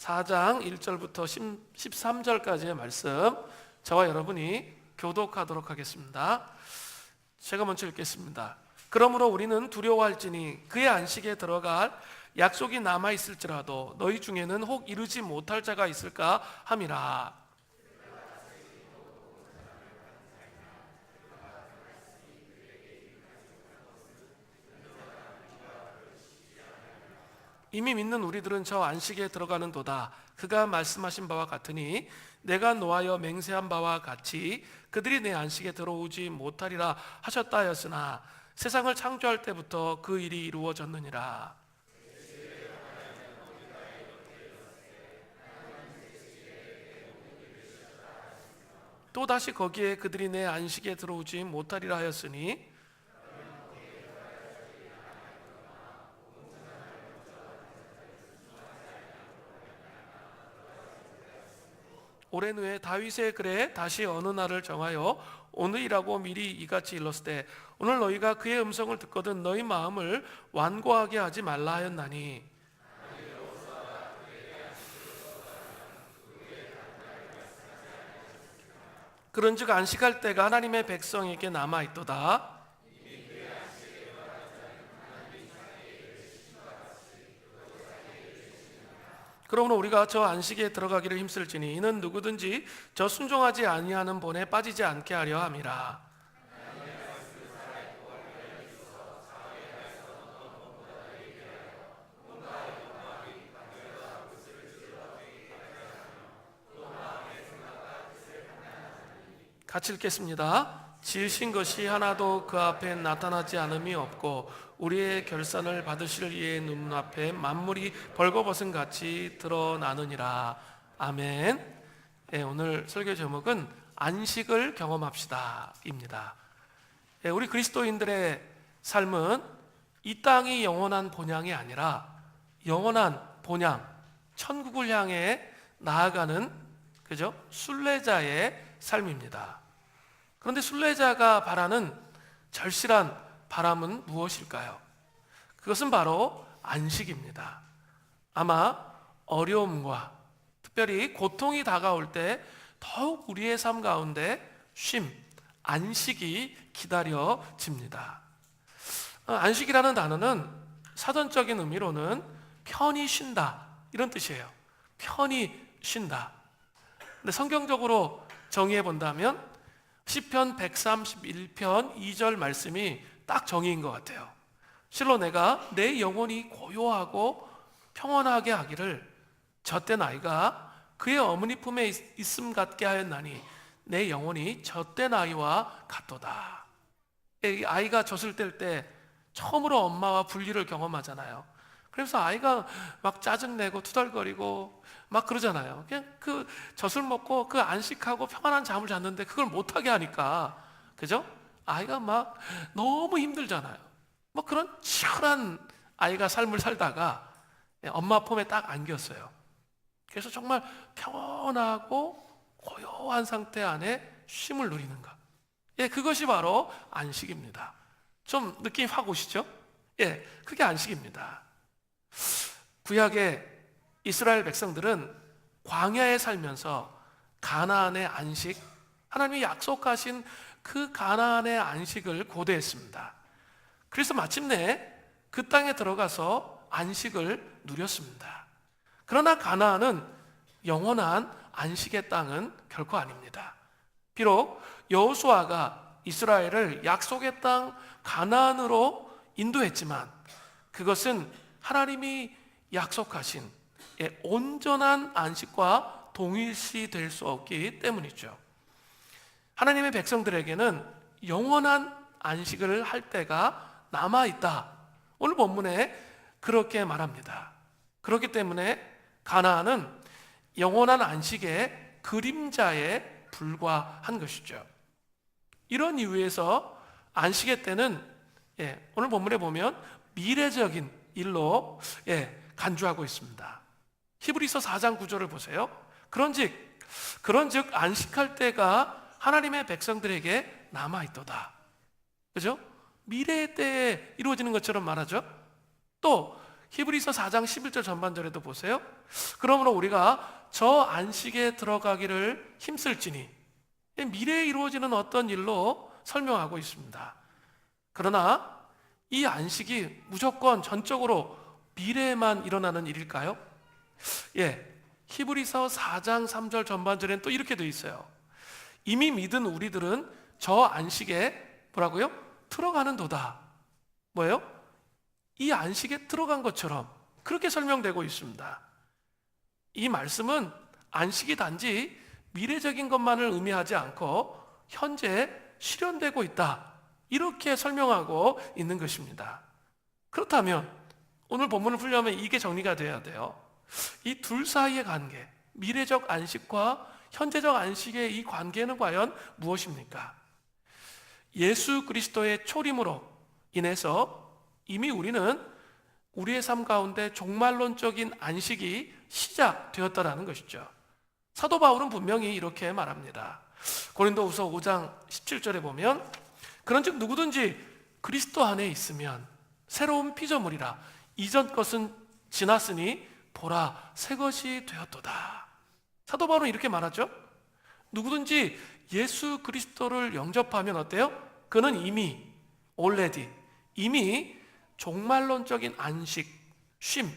4장 1절부터 13절까지의 말씀, 저와 여러분이 교독하도록 하겠습니다. 제가 먼저 읽겠습니다. 그러므로 우리는 두려워할지니 그의 안식에 들어갈 약속이 남아있을지라도 너희 중에는 혹 이루지 못할 자가 있을까 함이라. 이미 믿는 우리들은 저 안식에 들어가는 도다. 그가 말씀하신 바와 같으니 내가 노하여 맹세한 바와 같이 그들이 내 안식에 들어오지 못하리라 하셨다 하였으나 세상을 창조할 때부터 그 일이 이루어졌느니라. 또다시 거기에 그들이 내 안식에 들어오지 못하리라 하였으니 오랜 후에 다윗의 글에 다시 어느 날을 정하여 오늘이라고 미리 이같이 일렀을 때 오늘 너희가 그의 음성을 듣거든 너희 마음을 완고하게 하지 말라 하였나니 그런즉 안식할 때가 하나님의 백성에게 남아있도다. 그러므로 우리가 저 안식에 들어가기를 힘쓸지니 이는 누구든지 저 순종하지 아니하는 본에 빠지지 않게 하려 함이라. 같이 읽겠습니다. 지으신 것이 하나도 그 앞에 나타나지 않음이 없고 우리의 결산을 받으실 이의 눈앞에 만물이 벌거벗은 같이 드러나느니라. 아멘. 네, 오늘 설교 제목은 안식을 경험합시다 입니다. 네, 우리 그리스도인들의 삶은 이 땅이 영원한 본향이 아니라 영원한 본향, 천국을 향해 나아가는 그죠? 순례자의 삶입니다. 그런데 순례자가 바라는 절실한 바람은 무엇일까요? 그것은 바로 안식입니다. 아마 어려움과 특별히 고통이 다가올 때 더욱 우리의 삶 가운데 쉼, 안식이 기다려집니다. 안식이라는 단어는 사전적인 의미로는 편히 쉰다 이런 뜻이에요. 편히 쉰다. 근데 성경적으로 정의해 본다면 시편 131편 2절 말씀이 딱 정의인 것 같아요. 실로 내가 내 영혼이 고요하고 평온하게 하기를 젖된 아이가 그의 어머니 품에 있음 같게 하였나니 내 영혼이 젖된 아이와 같도다. 아이가 젖을 뗄 때 처음으로 엄마와 분리를 경험하잖아요. 그래서 아이가 막 짜증내고 투덜거리고 막 그러잖아요. 그냥 그 젖을 먹고 그 안식하고 평안한 잠을 잤는데 그걸 못하게 하니까 그죠? 아이가 막 너무 힘들잖아요. 뭐 그런 치열한 아이가 삶을 살다가 엄마 품에 딱 안겼어요. 그래서 정말 평온하고 고요한 상태 안에 쉼을 누리는 것. 예, 그것이 바로 안식입니다. 좀 느낌이 확 오시죠? 예, 그게 안식입니다. 구약의 이스라엘 백성들은 광야에 살면서 가나안의 안식, 하나님이 약속하신 그 가나안의 안식을 고대했습니다. 그래서 마침내 그 땅에 들어가서 안식을 누렸습니다. 그러나 가나안은 영원한 안식의 땅은 결코 아닙니다. 비록 여호수아가 이스라엘을 약속의 땅 가나안으로 인도했지만 그것은 하나님이 약속하신 온전한 안식과 동일시 될 수 없기 때문이죠. 하나님의 백성들에게는 영원한 안식을 할 때가 남아있다. 오늘 본문에 그렇게 말합니다. 그렇기 때문에 가나안은 영원한 안식의 그림자에 불과한 것이죠. 이런 이유에서 안식의 때는 오늘 본문에 보면 미래적인 일로 간주하고 있습니다. 히브리서 4장 9절을 보세요. 그런즉 안식할 때가 하나님의 백성들에게 남아있도다. 그죠? 미래의 때에 이루어지는 것처럼 말하죠. 또 히브리서 4장 11절 전반절에도 보세요. 그러므로 우리가 저 안식에 들어가기를 힘쓸지니, 미래에 이루어지는 어떤 일로 설명하고 있습니다. 그러나 이 안식이 무조건 전적으로 미래에만 일어나는 일일까요? 히브리서 4장 3절 전반절엔 또 이렇게 되어 있어요. 이미 믿은 우리들은 저 안식에 뭐라고요? 들어가는 도다. 뭐예요? 이 안식에 들어간 것처럼 그렇게 설명되고 있습니다. 이 말씀은 안식이 단지 미래적인 것만을 의미하지 않고 현재 실현되고 있다, 이렇게 설명하고 있는 것입니다. 그렇다면 오늘 본문을 풀려면 이게 정리가 돼야 돼요. 이 둘 사이의 관계, 미래적 안식과 현재적 안식의 이 관계는 과연 무엇입니까? 예수 그리스도의 초림으로 인해서 이미 우리는 우리의 삶 가운데 종말론적인 안식이 시작되었다라는 것이죠. 사도 바울은 분명히 이렇게 말합니다. 고린도후서 5장 17절에 보면, 그런즉 누구든지 그리스도 안에 있으면 새로운 피조물이라, 이전 것은 지났으니 보라 새 것이 되었도다. 사도 바울은 이렇게 말하죠. 누구든지 예수 그리스도를 영접하면 어때요? 그는 이미 already, 이미 종말론적인 안식, 쉼,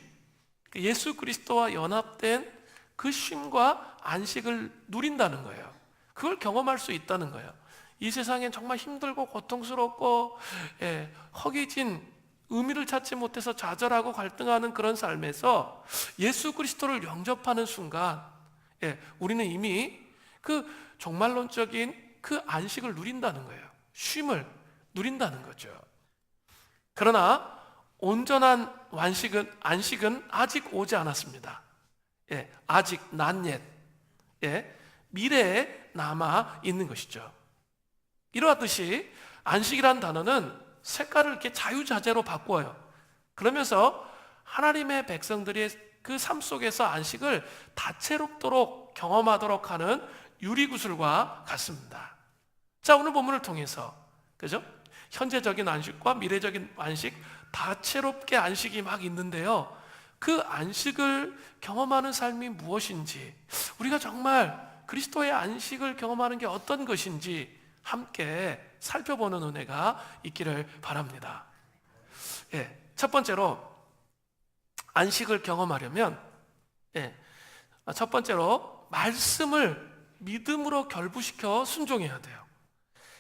예수 그리스도와 연합된 그 쉼과 안식을 누린다는 거예요. 그걸 경험할 수 있다는 거예요. 이 세상엔 정말 힘들고 고통스럽고 허기진, 의미를 찾지 못해서 좌절하고 갈등하는 그런 삶에서 예수 그리스도를 영접하는 순간 우리는 이미 그 종말론적인 그 안식을 누린다는 거예요. 쉼을 누린다는 거죠. 그러나 온전한 안식은 아직 오지 않았습니다. 아직 not yet. 미래에 남아 있는 것이죠. 이러하듯이 안식이라는 단어는 색깔을 이렇게 자유자재로 바꾸어요. 그러면서 하나님의 백성들의 그 삶 속에서 안식을 다채롭도록 경험하도록 하는 유리구슬과 같습니다. 자, 오늘 본문을 통해서, 그죠? 현재적인 안식과 미래적인 안식, 다채롭게 안식이 막 있는데요. 그 안식을 경험하는 삶이 무엇인지, 우리가 정말 그리스도의 안식을 경험하는 게 어떤 것인지 함께 살펴보는 은혜가 있기를 바랍니다. 첫 번째로 안식을 경험하려면 첫 번째로 말씀을 믿음으로 결부시켜 순종해야 돼요.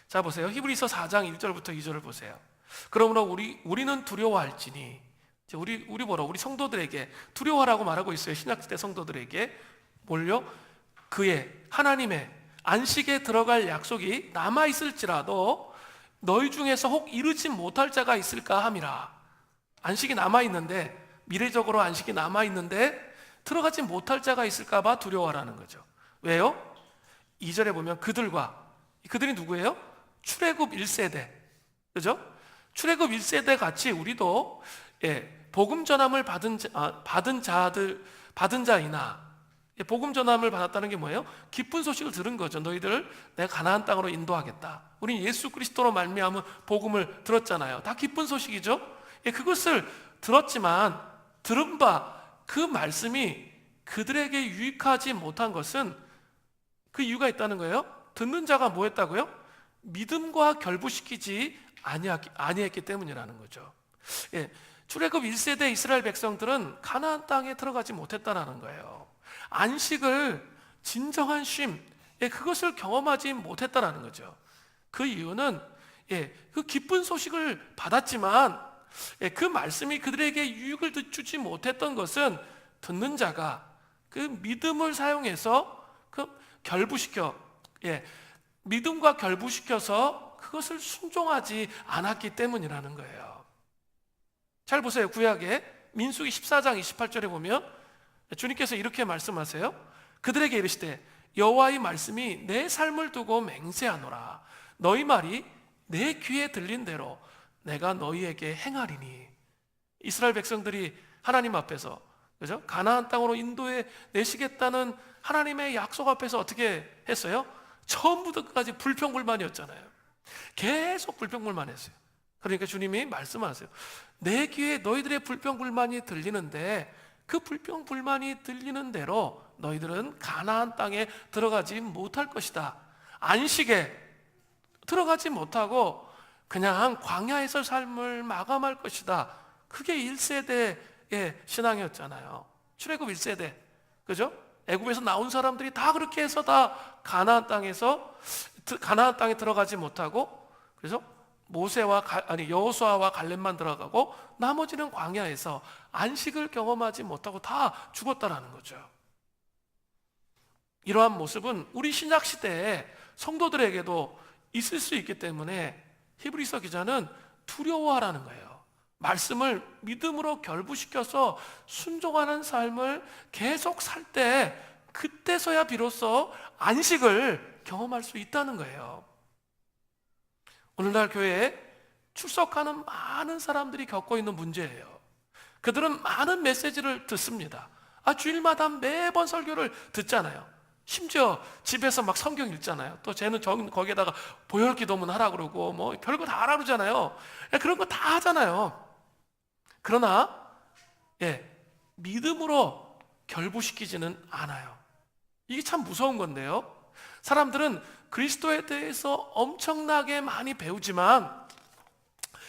자, 보세요. 히브리서 4장 1절부터 2절을 보세요. 그러므로 우리는 두려워할지니, 우리 성도들에게 두려워하라고 말하고 있어요. 신약시대 성도들에게 뭘요? 그의 하나님의 안식에 들어갈 약속이 남아있을지라도 너희 중에서 혹 이루지 못할 자가 있을까 함이라. 안식이 남아있는데, 미래적으로 안식이 남아있는데 들어가지 못할 자가 있을까 봐 두려워하라는 거죠. 왜요? 2절에 보면 그들이 누구예요? 출애굽 1세대, 그죠? 출애굽 1세대 같이 우리도 복음 전함을 받은 자이나, 복음 전함을 받았다는 게 뭐예요? 기쁜 소식을 들은 거죠. 너희들 내가 가나안 땅으로 인도하겠다. 우린 예수 그리스도로 말미암은 복음을 들었잖아요. 다 기쁜 소식이죠. 그것을 들었지만 들은 바 그 말씀이 그들에게 유익하지 못한 것은 그 이유가 있다는 거예요. 듣는 자가 뭐 했다고요? 믿음과 결부시키지 아니했기 때문이라는 거죠. 출애굽 1세대 이스라엘 백성들은 가나안 땅에 들어가지 못했다는 거예요. 안식을, 진정한 쉼, 그것을 경험하지 못했다는 거죠. 그 이유는 그 기쁜 소식을 받았지만 그 말씀이 그들에게 유익을 주지 못했던 것은 듣는 자가 그 믿음을 사용해서 믿음과 결부시켜서 그것을 순종하지 않았기 때문이라는 거예요. 잘 보세요. 구약에 민수기 14장 28절에 보면 주님께서 이렇게 말씀하세요. 그들에게 이르시되 여호와의 말씀이 내 삶을 두고 맹세하노라. 너희 말이 내 귀에 들린 대로 내가 너희에게 행하리니. 이스라엘 백성들이 하나님 앞에서, 그죠? 가나안 땅으로 인도해 내시겠다는 하나님의 약속 앞에서 어떻게 했어요? 처음부터 끝까지 불평불만이었잖아요. 계속 불평불만했어요. 그러니까 주님이 말씀하세요. 내 귀에 너희들의 불평불만이 들리는데 그 불평불만이 들리는 대로 너희들은 가나안 땅에 들어가지 못할 것이다. 안식에 들어가지 못하고 그냥 광야에서 삶을 마감할 것이다. 그게 1세대의 신앙이었잖아요. 출애굽 1세대. 그죠? 애굽에서 나온 사람들이 다 그렇게 해서 다 가나안 땅에 들어가지 못하고, 그래서 여호수아와 갈렙만 들어가고 나머지는 광야에서 안식을 경험하지 못하고 다 죽었다라는 거죠. 이러한 모습은 우리 신약 시대에 성도들에게도 있을 수 있기 때문에 히브리서 기자는 두려워하라는 거예요. 말씀을 믿음으로 결부시켜서 순종하는 삶을 계속 살 때 그때서야 비로소 안식을 경험할 수 있다는 거예요. 오늘날 교회에 출석하는 많은 사람들이 겪고 있는 문제예요. 그들은 많은 메시지를 듣습니다. 주일마다 매번 설교를 듣잖아요. 심지어 집에서 막 성경 읽잖아요. 또 쟤는 거기에다가 보혈 기도문 하라 그러고 뭐 별거 다 하라 그러잖아요. 그런 거 다 하잖아요. 그러나 믿음으로 결부시키지는 않아요. 이게 참 무서운 건데요. 사람들은 그리스도에 대해서 엄청나게 많이 배우지만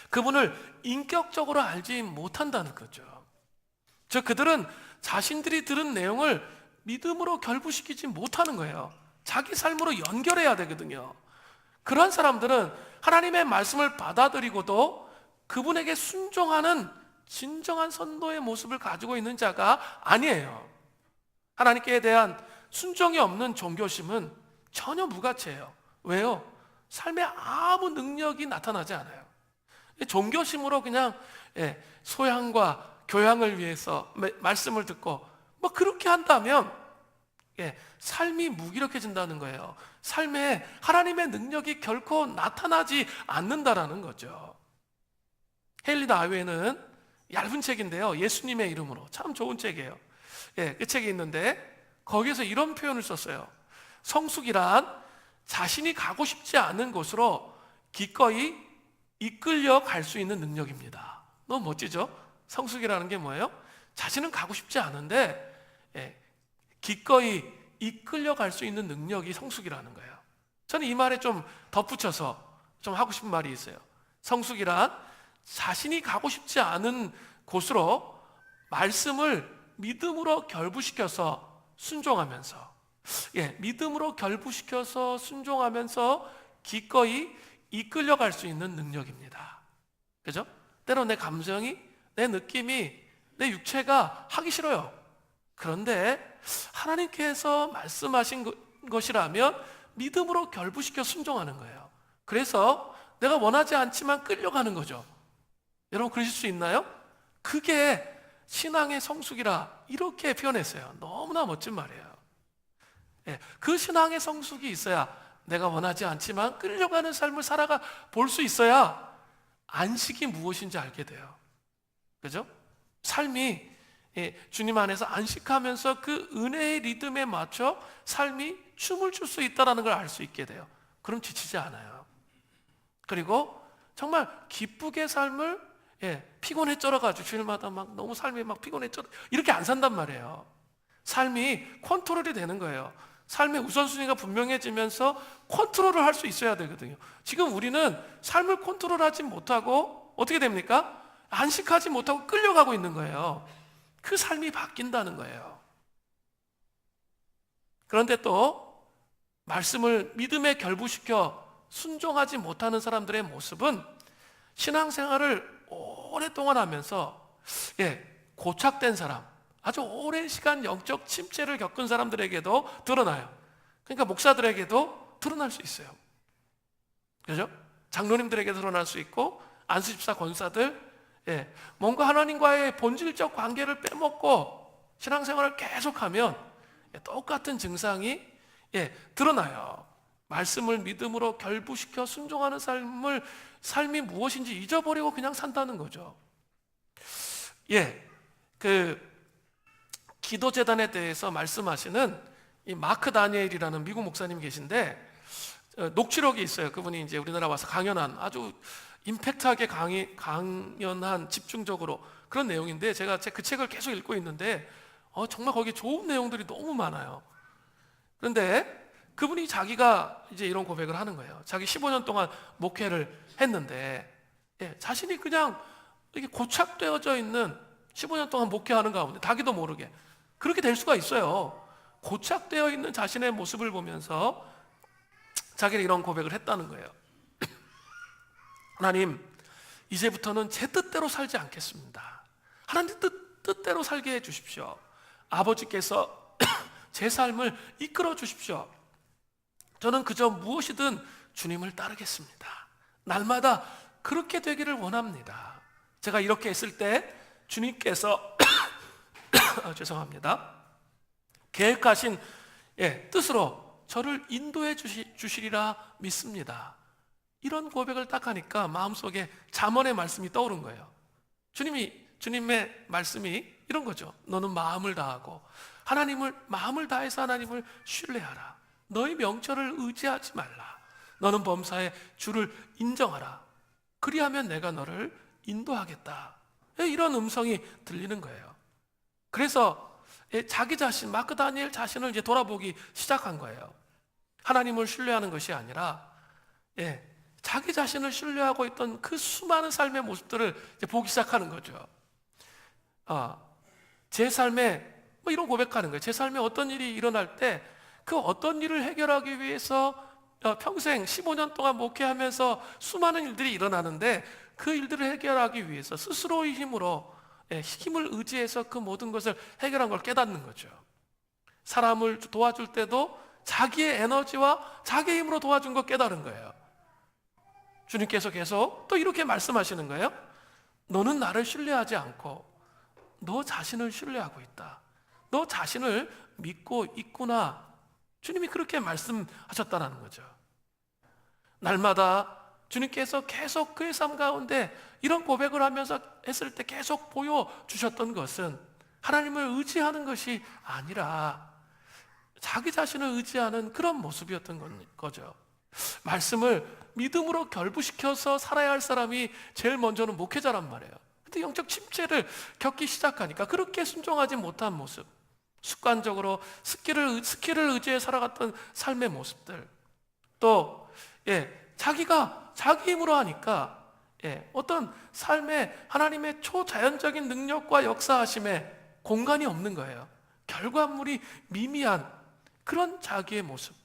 그분을 인격적으로 알지 못한다는 거죠. 즉 그들은 자신들이 들은 내용을 믿음으로 결부시키지 못하는 거예요. 자기 삶으로 연결해야 되거든요. 그런 사람들은 하나님의 말씀을 받아들이고도 그분에게 순종하는 진정한 선도의 모습을 가지고 있는 자가 아니에요. 하나님께 대한 순종이 없는 종교심은 전혀 무가치예요. 왜요? 삶에 아무 능력이 나타나지 않아요. 종교심으로 그냥 소양과 교양을 위해서 말씀을 듣고 뭐 그렇게 한다면 삶이 무기력해진다는 거예요. 삶에 하나님의 능력이 결코 나타나지 않는다라는 거죠. 헤일리 다웨는 얇은 책인데요, 예수님의 이름으로, 참 좋은 책이에요. 그 책이 있는데 거기에서 이런 표현을 썼어요. 성숙이란 자신이 가고 싶지 않은 곳으로 기꺼이 이끌려 갈 수 있는 능력입니다. 너무 멋지죠? 성숙이라는 게 뭐예요? 자신은 가고 싶지 않은데 기꺼이 이끌려 갈 수 있는 능력이 성숙이라는 거예요. 저는 이 말에 좀 덧붙여서 좀 하고 싶은 말이 있어요. 성숙이란 자신이 가고 싶지 않은 곳으로 말씀을 믿음으로 결부시켜서 순종하면서 믿음으로 결부시켜서 순종하면서 기꺼이 이끌려 갈 수 있는 능력입니다. 그죠? 때로 내 감정이, 내 느낌이, 내 육체가 하기 싫어요. 그런데 하나님께서 말씀하신 것이라면 믿음으로 결부시켜 순종하는 거예요. 그래서 내가 원하지 않지만 끌려가는 거죠. 여러분 그러실 수 있나요? 그게 신앙의 성숙이라 이렇게 표현했어요. 너무나 멋진 말이에요. 그 신앙의 성숙이 있어야 내가 원하지 않지만 끌려가는 삶을 살아가 볼 수 있어야 안식이 무엇인지 알게 돼요. 그죠? 삶이 주님 안에서 안식하면서 그 은혜의 리듬에 맞춰 삶이 춤을 출 수 있다는 걸 알 수 있게 돼요. 그럼 지치지 않아요. 그리고 정말 기쁘게 삶을 피곤해 쩔어가지고 주일마다 막 너무 삶이 막 피곤해 쩔어 이렇게 안 산단 말이에요. 삶이 컨트롤이 되는 거예요. 삶의 우선순위가 분명해지면서 컨트롤을 할 수 있어야 되거든요. 지금 우리는 삶을 컨트롤하지 못하고 어떻게 됩니까? 안식하지 못하고 끌려가고 있는 거예요. 그 삶이 바뀐다는 거예요. 그런데 또 말씀을 믿음에 결부시켜 순종하지 못하는 사람들의 모습은 신앙생활을 오랫동안 하면서 고착된 사람, 아주 오랜 시간 영적 침체를 겪은 사람들에게도 드러나요. 그러니까 목사들에게도 드러날 수 있어요. 그죠? 장로님들에게 드러날 수 있고 안수집사 권사들, 뭔가 하나님과의 본질적 관계를 빼먹고 신앙생활을 계속하면 똑같은 증상이 드러나요. 말씀을 믿음으로 결부시켜 순종하는 삶이 무엇인지 잊어버리고 그냥 산다는 거죠. 그 기도재단에 대해서 말씀하시는 이 마크 다니엘이라는 미국 목사님 계신데 녹취록이 있어요. 그분이 이제 우리나라 와서 강연한 아주 임팩트하게 강연한 집중적으로 그런 내용인데, 제가 그 책을 계속 읽고 있는데 정말 거기 좋은 내용들이 너무 많아요. 그런데 그분이 자기가 이제 이런 고백을 하는 거예요. 자기 15년 동안 목회를 했는데 자신이 그냥 이렇게 고착되어져 있는 15년 동안 목회하는 가운데 자기도 모르게 그렇게 될 수가 있어요. 고착되어 있는 자신의 모습을 보면서 자기는 이런 고백을 했다는 거예요. 하나님, 이제부터는 제 뜻대로 살지 않겠습니다. 하나님 뜻대로 살게 해 주십시오. 아버지께서 제 삶을 이끌어 주십시오. 저는 그저 무엇이든 주님을 따르겠습니다. 날마다 그렇게 되기를 원합니다. 제가 이렇게 했을 때 주님께서 죄송합니다. 계획하신 뜻으로 저를 인도해 주시리라 믿습니다. 이런 고백을 딱 하니까 마음속에 잠언의 말씀이 떠오른 거예요. 주님의 말씀이 이런 거죠. 너는 마음을 다하고 마음을 다해서 하나님을 신뢰하라. 너의 명철을 의지하지 말라. 너는 범사에 주를 인정하라. 그리하면 내가 너를 인도하겠다. 이런 음성이 들리는 거예요. 그래서 자기 자신, 마크 다니엘 자신을 이제 돌아보기 시작한 거예요. 하나님을 신뢰하는 것이 아니라 자기 자신을 신뢰하고 있던 그 수많은 삶의 모습들을 이제 보기 시작하는 거죠. 제 삶에 이런 고백하는 거예요. 제 삶에 어떤 일이 일어날 때 그 어떤 일을 해결하기 위해서 평생 15년 동안 목회하면서 수많은 일들이 일어나는데 그 일들을 해결하기 위해서 스스로의 힘을 의지해서 그 모든 것을 해결한 걸 깨닫는 거죠. 사람을 도와줄 때도 자기의 에너지와 자기의 힘으로 도와준 거 깨달은 거예요. 주님께서 계속 또 이렇게 말씀하시는 거예요. 너는 나를 신뢰하지 않고 너 자신을 신뢰하고 있다. 너 자신을 믿고 있구나. 주님이 그렇게 말씀하셨다는 거죠. 날마다 주님께서 계속 그의 삶 가운데 이런 고백을 하면서 했을 때 계속 보여주셨던 것은 하나님을 의지하는 것이 아니라 자기 자신을 의지하는 그런 모습이었던 거죠. 말씀을 믿음으로 결부시켜서 살아야 할 사람이 제일 먼저는 목회자란 말이에요. 근데 영적 침체를 겪기 시작하니까 그렇게 순종하지 못한 모습, 습관적으로 스킬을 의지해 살아갔던 삶의 모습들, 또 자기가 자기 힘으로 하니까 어떤 삶에 하나님의 초자연적인 능력과 역사하심에 공간이 없는 거예요. 결과물이 미미한 그런 자기의 모습,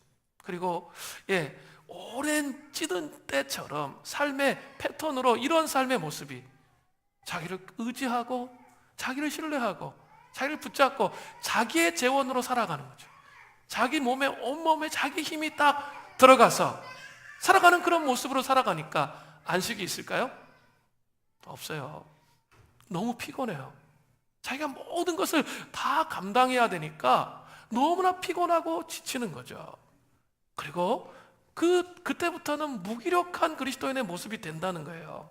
그리고 오랜 찌든 때처럼 삶의 패턴으로 이런 삶의 모습이 자기를 의지하고 자기를 신뢰하고 자기를 붙잡고 자기의 재원으로 살아가는 거죠. 자기 몸에, 온몸에 자기 힘이 딱 들어가서 살아가는 그런 모습으로 살아가니까 안식이 있을까요? 없어요. 너무 피곤해요. 자기가 모든 것을 다 감당해야 되니까 너무나 피곤하고 지치는 거죠. 그리고 그때부터는 무기력한 그리스도인의 모습이 된다는 거예요.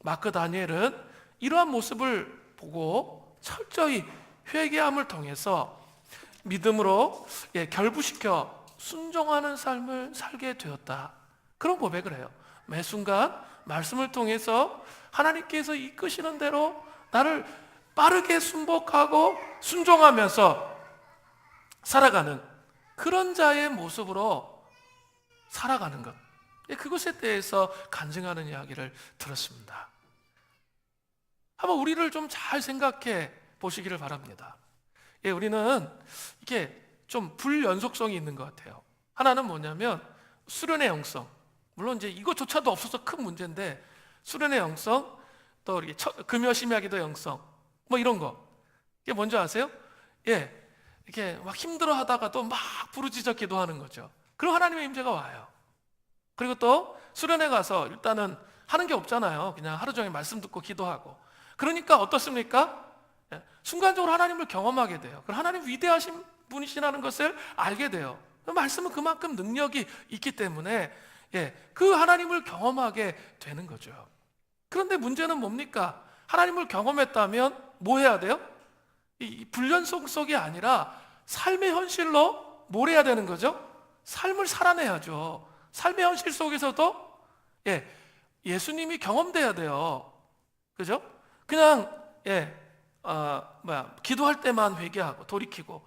마크 다니엘은 이러한 모습을 보고 철저히 회개함을 통해서 믿음으로 결부시켜 순종하는 삶을 살게 되었다. 그런 고백을 해요. 매 순간 말씀을 통해서 하나님께서 이끄시는 대로 나를 빠르게 순복하고 순종하면서 살아가는 그런 자의 모습으로 살아가는 것, 그것에 대해서 간증하는 이야기를 들었습니다. 한번 우리를 좀 잘 생각해 보시기를 바랍니다. 우리는 이게 좀 불연속성이 있는 것 같아요. 하나는 뭐냐면 수련의 영성, 물론 이제 이것조차도 없어서 큰 문제인데 수련의 영성, 또 금요심야기도 영성, 이런 거. 이게 뭔지 아세요? 이렇게 막 힘들어 하다가도 막 부르짖어 기도하는 거죠. 그럼 하나님의 임재가 와요. 그리고 또 수련회 가서 일단은 하는 게 없잖아요. 그냥 하루 종일 말씀 듣고 기도하고. 그러니까 어떻습니까? 순간적으로 하나님을 경험하게 돼요. 그럼 하나님 위대하신 분이시라는 것을 알게 돼요. 말씀은 그만큼 능력이 있기 때문에 그 하나님을 경험하게 되는 거죠. 그런데 문제는 뭡니까? 하나님을 경험했다면 뭐 해야 돼요? 이 불연속성이 아니라 삶의 현실로 뭘 해야 되는 거죠? 삶을 살아내야죠. 삶의 현실 속에서도 예수님이 경험돼야 돼요. 그죠? 그냥 기도할 때만 회개하고 돌이키고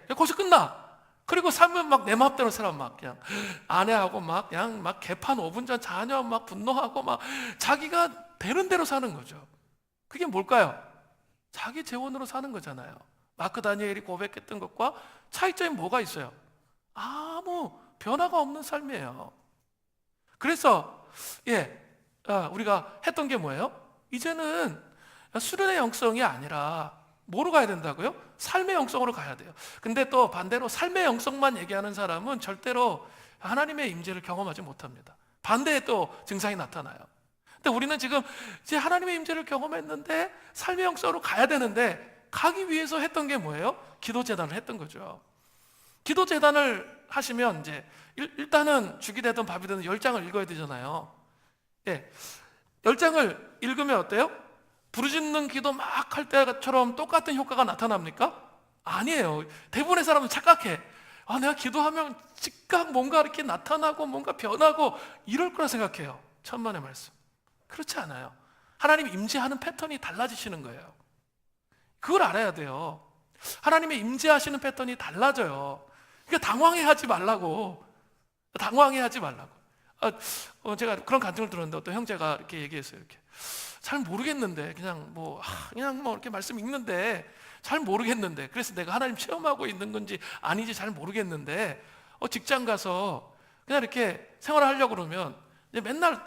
거기서 끝나. 그리고 삶은 막 내 마음대로 살아. 막 그냥 아내하고 막 그냥 막 개판 5분 전 자녀 막 분노하고 막 자기가 되는 대로 사는 거죠. 그게 뭘까요? 자기 재원으로 사는 거잖아요. 마크 다니엘이 고백했던 것과 차이점이 뭐가 있어요? 아무 변화가 없는 삶이에요. 그래서 우리가 했던 게 뭐예요? 이제는 수련의 영성이 아니라 뭐로 가야 된다고요? 삶의 영성으로 가야 돼요. 근데 또 반대로 삶의 영성만 얘기하는 사람은 절대로 하나님의 임재를 경험하지 못합니다. 반대의 또 증상이 나타나요. 근데 우리는 지금 이제 하나님의 임재를 경험했는데 삶의 영성으로 가야 되는데 가기 위해서 했던 게 뭐예요? 기도재단을 했던 거죠. 기도재단을 하시면 이제 일단은 죽이 되든 밥이 되든 10장을 읽어야 되잖아요. 10장을 읽으면 어때요? 부르짖는 기도 막 할 때처럼 똑같은 효과가 나타납니까? 아니에요. 대부분의 사람은 착각해. 내가 기도하면 즉각 뭔가 이렇게 나타나고 뭔가 변하고 이럴 거라 생각해요. 천만의 말씀. 그렇지 않아요. 하나님 임재하는 패턴이 달라지시는 거예요. 그걸 알아야 돼요. 하나님의 임재하시는 패턴이 달라져요. 그러니까 당황해하지 말라고. 당황해하지 말라고. 제가 그런 간증을 들었는데 어떤 형제가 이렇게 얘기했어요. 이렇게 잘 모르겠는데 그냥 뭐 이렇게 말씀 읽는데 잘 모르겠는데 그래서 내가 하나님 체험하고 있는 건지 아닌지 잘 모르겠는데 직장 가서 그냥 이렇게 생활을 하려고 그러면 이제 맨날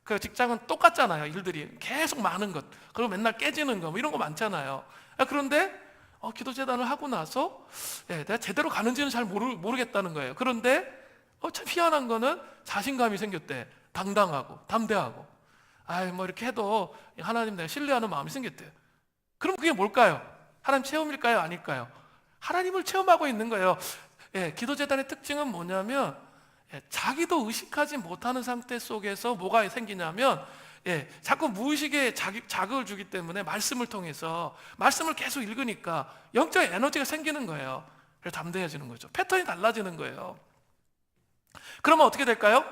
그 직장은 똑같잖아요. 일들이 계속 많은 것 그리고 맨날 깨지는 거 뭐 이런 거 많잖아요. 그런데 기도재단을 하고 나서 내가 제대로 가는지는 잘 모르겠다는 거예요. 그런데 참 희한한 거는 자신감이 생겼대. 당당하고 담대하고 뭐 이렇게 해도 하나님 내가 신뢰하는 마음이 생겼대요. 그럼 그게 뭘까요? 하나님 체험일까요? 아닐까요? 하나님을 체험하고 있는 거예요. 기도재단의 특징은 뭐냐면 자기도 의식하지 못하는 상태 속에서 뭐가 생기냐면 자꾸 무의식에 자극을 주기 때문에 말씀을 통해서 말씀을 계속 읽으니까 영적 에너지가 생기는 거예요. 그래서 담대해지는 거죠. 패턴이 달라지는 거예요. 그러면 어떻게 될까요?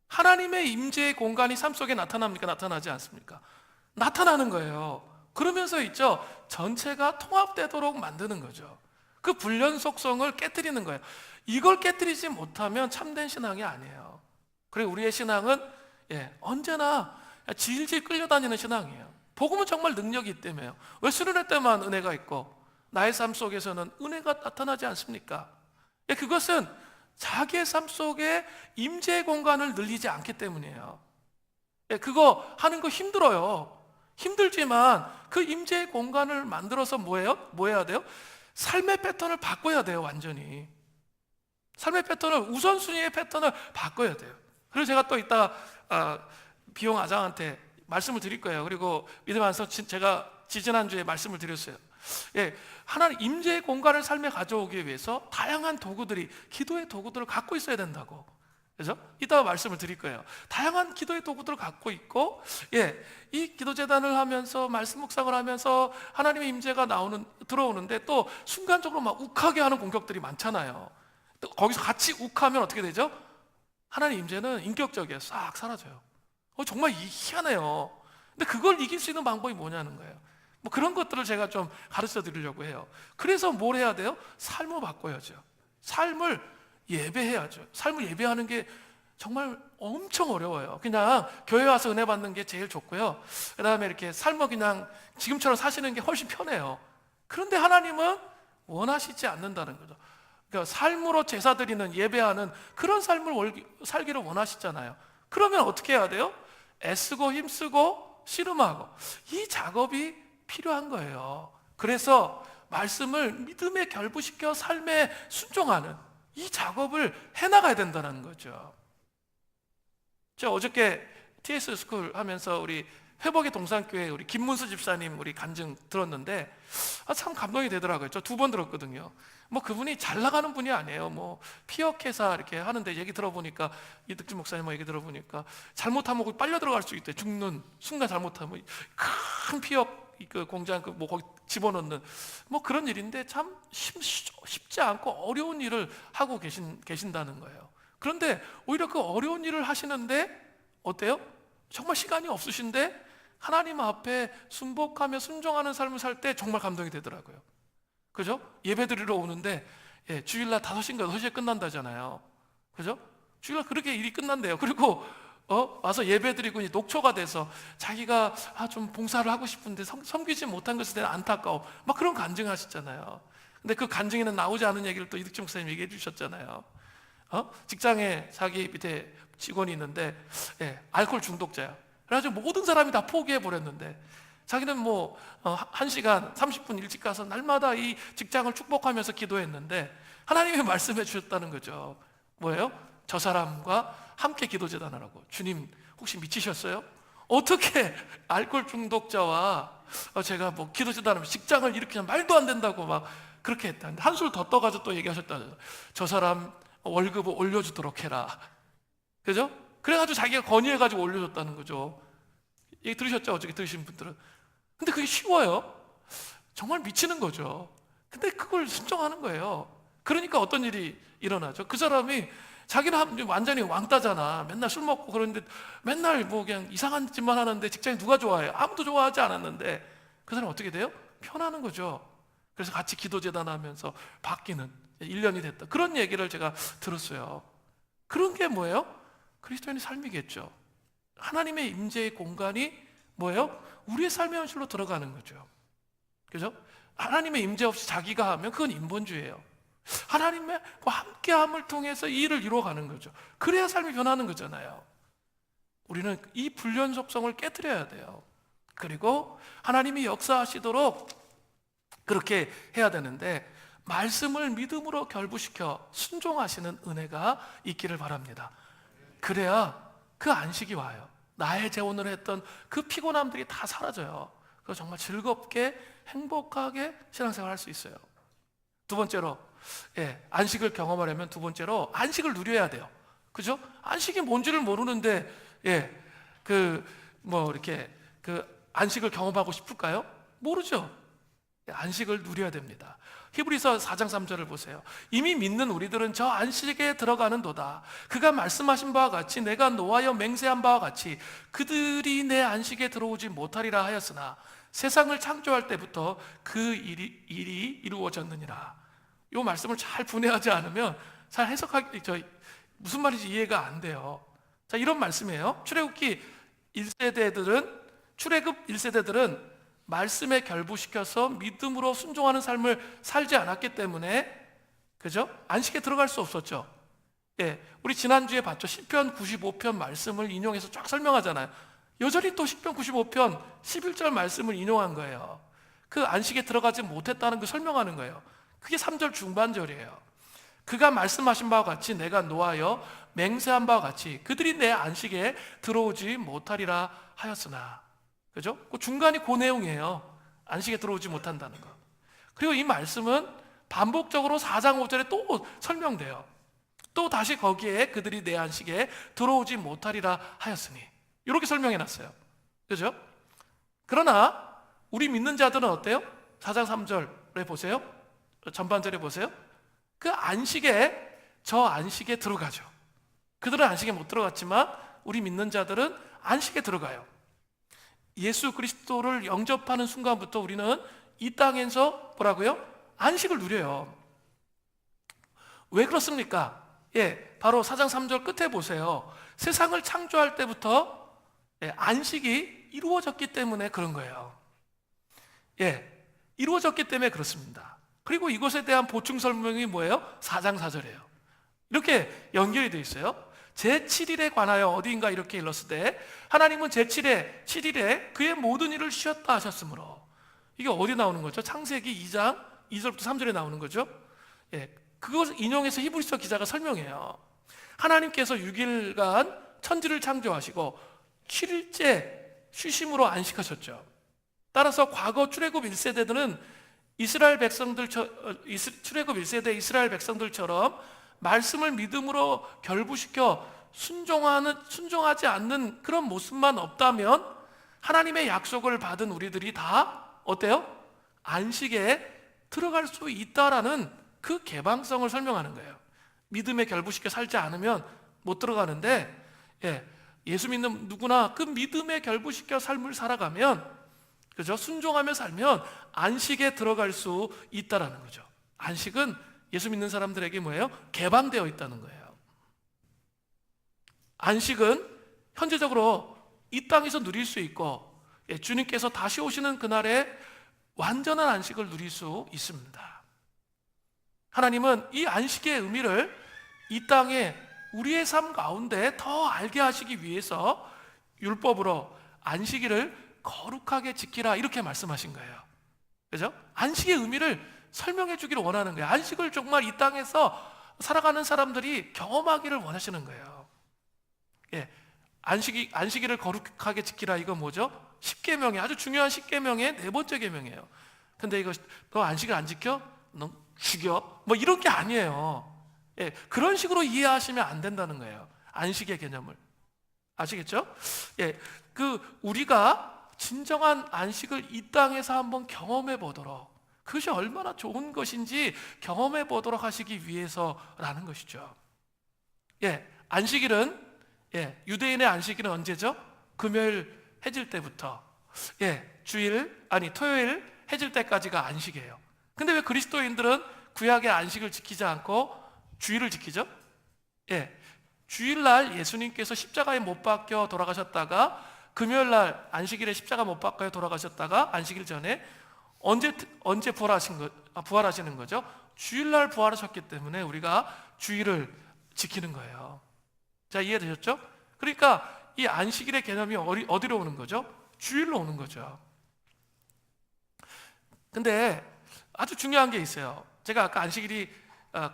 하나님의 임재의 공간이 삶 속에 나타납니까? 나타나지 않습니까? 나타나는 거예요. 그러면서 있죠. 전체가 통합되도록 만드는 거죠. 그 불연 속성을 깨트리는 거예요. 이걸 깨트리지 못하면 참된 신앙이 아니에요. 그리고 우리의 신앙은 언제나 질질 끌려다니는 신앙이에요. 복음은 정말 능력이 있다며요. 왜 수련회 때만 은혜가 있고 나의 삶 속에서는 은혜가 나타나지 않습니까? 그것은 자기의 삶 속에 임재의 공간을 늘리지 않기 때문이에요. 그거 하는 거 힘들어요. 힘들지만 그 임재의 공간을 만들어서 뭐 해야 돼요? 삶의 패턴을 바꿔야 돼요. 완전히 삶의 패턴을 우선순위의 패턴을 바꿔야 돼요. 그래서 제가 또 이따 비용 아장한테 말씀을 드릴 거예요. 그리고 믿음 안에서 제가 지지난주에 말씀을 드렸어요. 하나님 임재의 공간을 삶에 가져오기 위해서 다양한 도구들이 기도의 도구들을 갖고 있어야 된다고. 그죠? 이따가 말씀을 드릴 거예요. 다양한 기도의 도구들을 갖고 있고 이 기도재단을 하면서 말씀 묵상을 하면서 하나님의 임재가 들어오는데 또 순간적으로 막 욱하게 하는 공격들이 많잖아요. 또 거기서 같이 욱하면 어떻게 되죠? 하나님 임재는 인격적이에요. 싹 사라져요. 정말 희한해요. 근데 그걸 이길 수 있는 방법이 뭐냐는 거예요. 뭐 그런 것들을 제가 좀 가르쳐 드리려고 해요. 그래서 뭘 해야 돼요? 삶을 바꿔야죠. 삶을 예배해야죠. 삶을 예배하는 게 정말 엄청 어려워요. 그냥 교회 와서 은혜 받는 게 제일 좋고요. 그 다음에 이렇게 삶을 그냥 지금처럼 사시는 게 훨씬 편해요. 그런데 하나님은 원하시지 않는다는 거죠. 그러니까 삶으로 제사 드리는 예배하는 그런 삶을 살기를 원하시잖아요. 그러면 어떻게 해야 돼요? 애쓰고 힘쓰고 씨름하고 이 작업이 필요한 거예요. 그래서 말씀을 믿음에 결부시켜 삶에 순종하는 이 작업을 해나가야 된다는 거죠. 제가 어저께 TS 스쿨 하면서 우리 회복의 동산교회 우리 김문수 집사님 우리 간증 들었는데 참 감동이 되더라고요. 저 2번 들었거든요. 뭐 그분이 잘 나가는 분이 아니에요. 뭐 피역회사 이렇게 하는데 얘기 들어보니까 이득주 목사님 얘기 들어보니까 잘못하면 빨려 들어갈 수 있대. 죽는 순간 잘못하면 큰 피역 그 공장 뭐 거기 집어넣는 뭐 그런 일인데 참 쉽지 않고 어려운 일을 하고 계신다는 거예요. 그런데 오히려 그 어려운 일을 하시는데 어때요? 정말 시간이 없으신데 하나님 앞에 순복하며 순종하는 삶을 살 때 정말 감동이 되더라고요. 그죠? 예배 드리러 오는데 주일날 5시인가 6시에 끝난다잖아요. 그죠? 주일날 그렇게 일이 끝난대요. 그리고 와서 예배 드리고 이제 녹초가 돼서 자기가 좀 봉사를 하고 싶은데 섬기지 못한 것에 대한 안타까워 막 그런 간증하시잖아요. 근데 그 간증에는 나오지 않은 얘기를 또 이득진 목사님 얘기해 주셨잖아요. 직장에 자기 밑에 직원이 있는데 알코올 중독자야. 그래가지고 모든 사람이 다 포기해 버렸는데 자기는 1시간 30분 일찍 가서 날마다 이 직장을 축복하면서 기도했는데 하나님이 말씀해 주셨다는 거죠. 뭐예요? 저 사람과 함께 기도재단하라고. 주님 혹시 미치셨어요? 어떻게 알코올 중독자와 제가 기도재단하면 직장을 일으키면 말도 안 된다고 막 그렇게 했다. 한술 더 떠가지고 또 얘기하셨다. 저 사람 월급을 올려주도록 해라. 그죠? 그래가지고 자기가 건의해가지고 올려줬다는 거죠. 얘기 들으셨죠? 어저께 들으신 분들은. 근데 그게 쉬워요? 정말 미치는 거죠. 근데 그걸 순종하는 거예요. 그러니까 어떤 일이 일어나죠? 그 사람이 자기는 완전히 왕따잖아. 맨날 술 먹고 그러는데 맨날 그냥 이상한 짓만 하는데 직장에 누가 좋아해요? 아무도 좋아하지 않았는데 그 사람 어떻게 돼요? 편하는 거죠. 그래서 같이 기도재단하면서 바뀌는 1년이 됐다. 그런 얘기를 제가 들었어요. 그런 게 뭐예요? 그리스도인의 삶이겠죠. 하나님의 임재의 공간이 뭐예요? 우리의 삶의 현실로 들어가는 거죠. 그죠? 하나님의 임재 없이 자기가 하면 그건 인본주의예요. 하나님과 함께함을 통해서 이 일을 이루어가는 거죠. 그래야 삶이 변하는 거잖아요. 우리는 이 불륜 속성을 깨뜨려야 돼요. 그리고 하나님이 역사하시도록 그렇게 해야 되는데 말씀을 믿음으로 결부시켜 순종하시는 은혜가 있기를 바랍니다. 그래야 그 안식이 와요. 나의 재혼을 했던 그 피곤함들이 다 사라져요. 그래서 정말 즐겁게 행복하게 신앙생활 할 수 있어요. 두 번째로 안식을 경험하려면 두 번째로 안식을 누려야 돼요. 그죠? 안식이 뭔지를 모르는데 이렇게 안식을 경험하고 싶을까요? 모르죠. 안식을 누려야 됩니다. 히브리서 4장 3절을 보세요. 이미 믿는 우리들은 저 안식에 들어가는도다. 그가 말씀하신 바와 같이 내가 노하여 맹세한 바와 같이 그들이 내 안식에 들어오지 못하리라 하였으나 세상을 창조할 때부터 그 일이 이루어졌느니라. 이 말씀을 잘 분해하지 않으면 잘 해석하기 무슨 말인지 이해가 안 돼요. 자, 이런 말씀이에요. 출애굽 1세대들은 말씀에 결부시켜서 믿음으로 순종하는 삶을 살지 않았기 때문에 그죠? 안식에 들어갈 수 없었죠. 우리 지난주에 봤죠. 시편 95편 말씀을 인용해서 쫙 설명하잖아요. 여전히 또 시편 95편 11절 말씀을 인용한 거예요. 그 안식에 들어가지 못했다는 걸 설명하는 거예요. 그게 3절 중반절이에요. 그가 말씀하신 바와 같이 내가 노하여 맹세한 바와 같이 그들이 내 안식에 들어오지 못하리라 하였으나. 그죠? 그 중간이 그 내용이에요. 안식에 들어오지 못한다는 거. 그리고 이 말씀은 반복적으로 4장 5절에 또 설명돼요. 또 다시 거기에 그들이 내 안식에 들어오지 못하리라 하였으니 이렇게 설명해 놨어요. 그죠? 그러나 우리 믿는 자들은 어때요? 4장 3절에 보세요. 전반절에 보세요. 그 저 안식에 들어가죠. 그들은 안식에 못 들어갔지만 우리 믿는 자들은 안식에 들어가요. 예수 그리스도를 영접하는 순간부터 우리는 이 땅에서 뭐라고요? 안식을 누려요. 왜 그렇습니까? 바로 4장 3절 끝에 보세요. 세상을 창조할 때부터 안식이 이루어졌기 때문에 그런 거예요. 이루어졌기 때문에 그렇습니다. 그리고 이것에 대한 보충 설명이 뭐예요? 4장 4절이에요. 이렇게 연결이 되어 있어요. 제7일에 관하여 어디인가 이렇게 일렀을 때 하나님은 제7일 7일에 그의 모든 일을 쉬었다 하셨으므로. 이게 어디 나오는 거죠? 창세기 2장 2절부터 3절에 나오는 거죠. 그것을 인용해서 히브리서 기자가 설명해요. 하나님께서 6일간 천지를 창조하시고 7일째 쉬심으로 안식하셨죠. 따라서 과거 출애굽 1세대들은 출애굽 1세대 이스라엘 백성들처럼 말씀을 믿음으로 결부시켜 순종하지 않는 그런 모습만 없다면 하나님의 약속을 받은 우리들이 다 어때요? 안식에 들어갈 수 있다라는 그 개방성을 설명하는 거예요. 믿음에 결부시켜 살지 않으면 못 들어가는데 예수 믿는 누구나 그 믿음에 결부시켜 삶을 살아가면, 그죠? 순종하며 살면 안식에 들어갈 수 있다라는 거죠. 안식은 예수 믿는 사람들에게 뭐예요? 개방되어 있다는 거예요. 안식은 현재적으로 이 땅에서 누릴 수 있고, 주님께서 다시 오시는 그날에 완전한 안식을 누릴 수 있습니다. 하나님은 이 안식의 의미를 이 땅에 우리의 삶 가운데 더 알게 하시기 위해서 율법으로 안식일을 거룩하게 지키라 이렇게 말씀하신 거예요. 그죠? 안식의 의미를 설명해 주기를 원하는 거예요. 안식을 정말 이 땅에서 살아가는 사람들이 경험하기를 원하시는 거예요. 예, 안식일을 거룩하게 지키라, 이거 뭐죠? 10계명의 아주 중요한 10계명의 네 번째 계명이에요. 근데 이거 너 안식일 안 지켜? 너 죽여? 뭐 이런 게 아니에요. 예, 그런 식으로 이해하시면 안 된다는 거예요. 안식의 개념을. 아시겠죠? 예, 우리가 진정한 안식을 이 땅에서 한번 경험해 보도록, 그것이 얼마나 좋은 것인지 경험해 보도록 하시기 위해서라는 것이죠. 예, 안식일은, 유대인의 안식일은 언제죠? 금요일 해질 때부터, 토요일 해질 때까지가 안식이에요. 근데 왜 그리스도인들은 구약의 안식을 지키지 않고 주일을 지키죠? 주일날 예수님께서 십자가에 못 박혀 돌아가셨다가, 금요일날 안식일에 십자가 못 박혀 돌아가셨다가 안식일 전에 언제 부활하시는 거죠? 주일날 부활하셨기 때문에 우리가 주일을 지키는 거예요. 자, 이해되셨죠? 그러니까 이 안식일의 개념이 어디로 오는 거죠? 주일로 오는 거죠. 근데 아주 중요한 게 있어요. 제가 아까 안식일이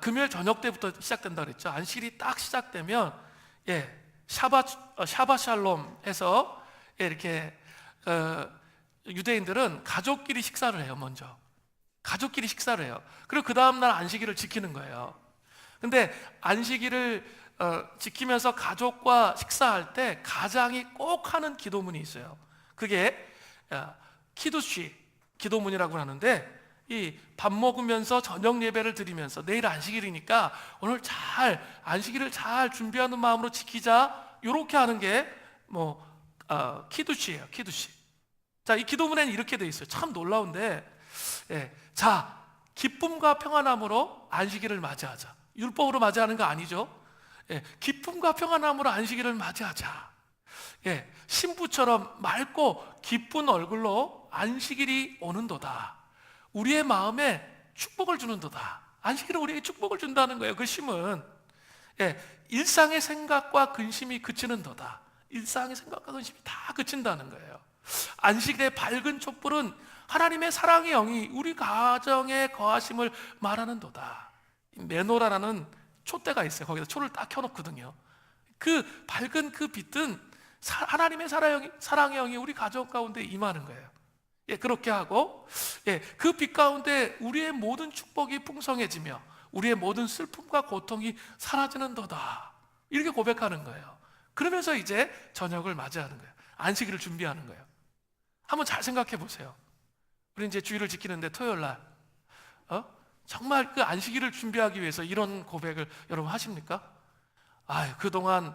금요일 저녁 때부터 시작된다 그랬죠. 안식일이 딱 시작되면 샤bat 샬롬 해서 이렇게 유대인들은 가족끼리 식사를 해요. 먼저 가족끼리 식사를 해요. 그리고 그 다음날 안식일을 지키는 거예요. 근데 안식일을 지키면서 가족과 식사할 때 가장이 꼭 하는 기도문이 있어요. 그게 키두시 기도문이라고 하는데, 이 밥 먹으면서 저녁 예배를 드리면서 내일 안식일이니까 오늘 안식일을 잘 준비하는 마음으로 지키자, 이렇게 하는 게 키두시예요. 키두시. 자, 이 기도문에는 이렇게 돼 있어요. 참 놀라운데, 자, 기쁨과 평안함으로 안식일을 맞이하자. 율법으로 맞이하는 거 아니죠? 기쁨과 평안함으로 안식일을 맞이하자. 신부처럼 맑고 기쁜 얼굴로 안식일이 오는도다. 우리의 마음에 축복을 주는도다. 안식일은 우리에게 축복을 준다는 거예요. 그 심은 일상의 생각과 근심이 그치는도다. 일상의 생각과 근심이 다 그친다는 거예요. 안식일의 밝은 촛불은 하나님의 사랑의 영이 우리 가정에 거하심을 말하는도다. 메노라라는 촛대가 있어요. 거기다 초를 딱 켜놓거든요. 그 밝은 그 빛은 하나님의 사랑의 영이 우리 가정 가운데 임하는 거예요. 그렇게 하고, 그 빛 가운데 우리의 모든 축복이 풍성해지며 우리의 모든 슬픔과 고통이 사라지는도다. 이렇게 고백하는 거예요. 그러면서 이제 저녁을 맞이하는 거예요. 안식일을 준비하는 거예요. 한번 잘 생각해 보세요. 우리 이제 주일을 지키는데 토요일 날 정말 그 안식일을 준비하기 위해서 이런 고백을 여러분 하십니까? 그동안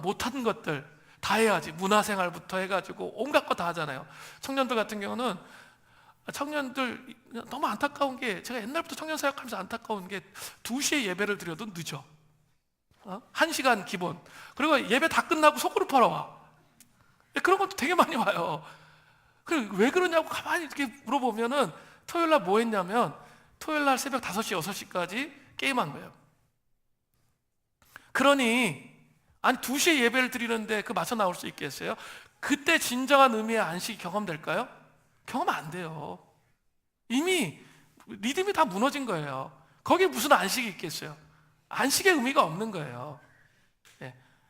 못한 것들 다 해야지. 문화생활부터 해가지고 온갖 거 다 하잖아요. 청년들 같은 경우는 청년들 너무 안타까운 게, 제가 옛날부터 청년 사역하면서 안타까운 게 2시에 예배를 드려도 늦어. 1시간 기본. 그리고 예배 다 끝나고 속으로 팔아와. 그런 것도 되게 많이 와요. 그리고 왜 그러냐고 가만히 이렇게 물어보면은 토요일날 뭐 했냐면 토요일날 새벽 5시, 6시까지 게임한 거예요. 그러니 2시에 예배를 드리는데 맞춰 나올 수 있겠어요? 그때 진정한 의미의 안식이 경험될까요? 경험 안 돼요. 이미 리듬이 다 무너진 거예요. 거기에 무슨 안식이 있겠어요? 안식의 의미가 없는 거예요.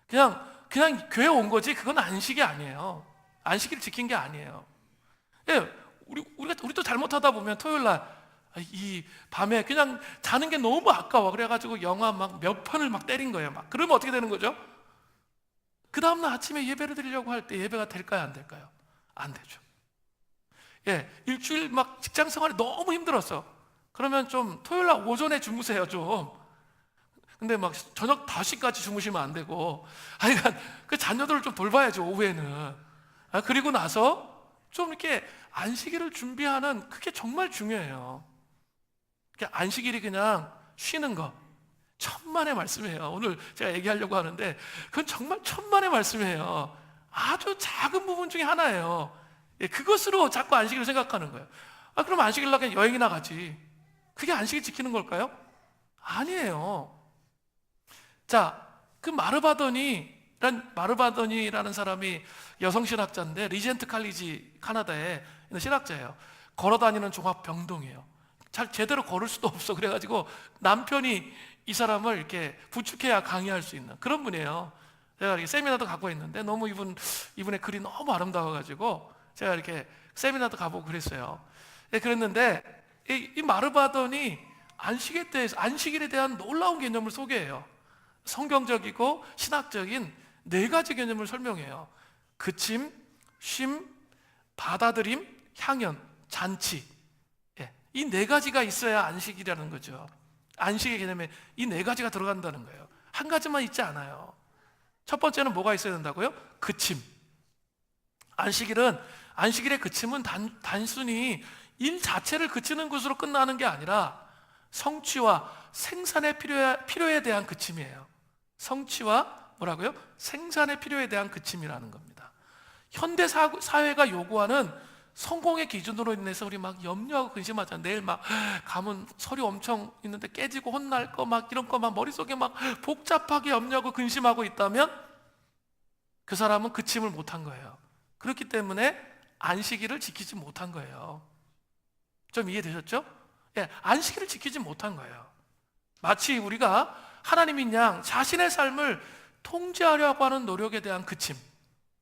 그냥 교회 온 거지 그건 안식이 아니에요. 안식일을 지킨 게 아니에요. 우리도 잘못하다 보면 토요일날 이 밤에 그냥 자는 게 너무 아까워. 그래가지고 영화 몇 편을 때린 거예요. 그러면 어떻게 되는 거죠? 그 다음날 아침에 예배를 드리려고 할 때 예배가 될까요? 안 될까요? 안 되죠. 일주일 직장 생활이 너무 힘들었어. 그러면 좀 토요일날 오전에 주무세요. 좀 근데 막 저녁 5시까지 주무시면 안 되고, 그러니까 그 자녀들을 좀 돌봐야죠, 오후에는. 그리고 나서 좀 이렇게 안식일을 준비하는, 그게 정말 중요해요. 안식일이 그냥 쉬는 거, 천만의 말씀이에요. 오늘 제가 얘기하려고 하는데 그건 정말 천만의 말씀이에요. 아주 작은 부분 중에 하나예요. 그것으로 자꾸 안식일을 생각하는 거예요. 그럼 안식일 날 그냥 여행이나 가지. 그게 안식일 지키는 걸까요? 아니에요. 자, 그 마르바더니라는 사람이 여성 신학자인데, 리젠트 칼리지 카나다에 있는 신학자예요. 걸어다니는 종합병동이에요. 잘 제대로 걸을 수도 없어. 그래가지고 남편이 이 사람을 이렇게 부축해야 강의할 수 있는 그런 분이에요. 제가 이렇게 세미나도 가고 있는데 너무 이분의 글이 너무 아름다워가지고 제가 이렇게 세미나도 가보고 그랬어요. 그랬는데 이 마르바더니 안식일에 대한 놀라운 개념을 소개해요. 성경적이고 신학적인 4가지 개념을 설명해요. 그침, 쉼, 받아들임, 향연, 잔치. 이 4가지가 있어야 안식이라는 거죠. 안식의 개념에 이 4가지가 들어간다는 거예요. 한 가지만 있지 않아요. 첫 번째는 뭐가 있어야 된다고요? 그침. 안식일의 그침은 단순히 일 자체를 그치는 것으로 끝나는 게 아니라 성취와 생산의 필요에 대한 그침이에요. 성취와 뭐라고요? 생산의 필요에 대한 그침이라는 겁니다. 현대 사회가 요구하는 성공의 기준으로 인해서 우리 막 염려하고 근심하잖아요. 내일 막 가면 서류 엄청 있는데 깨지고 혼날 거 막 이런 거 막 머릿속에 막 복잡하게 염려하고 근심하고 있다면 그 사람은 그침을 못한 거예요. 그렇기 때문에 안식일을 지키지 못한 거예요. 좀 이해되셨죠? 안식일을 지키지 못한 거예요. 마치 우리가 하나님인 양 자신의 삶을 통제하려고 하는 노력에 대한 그침,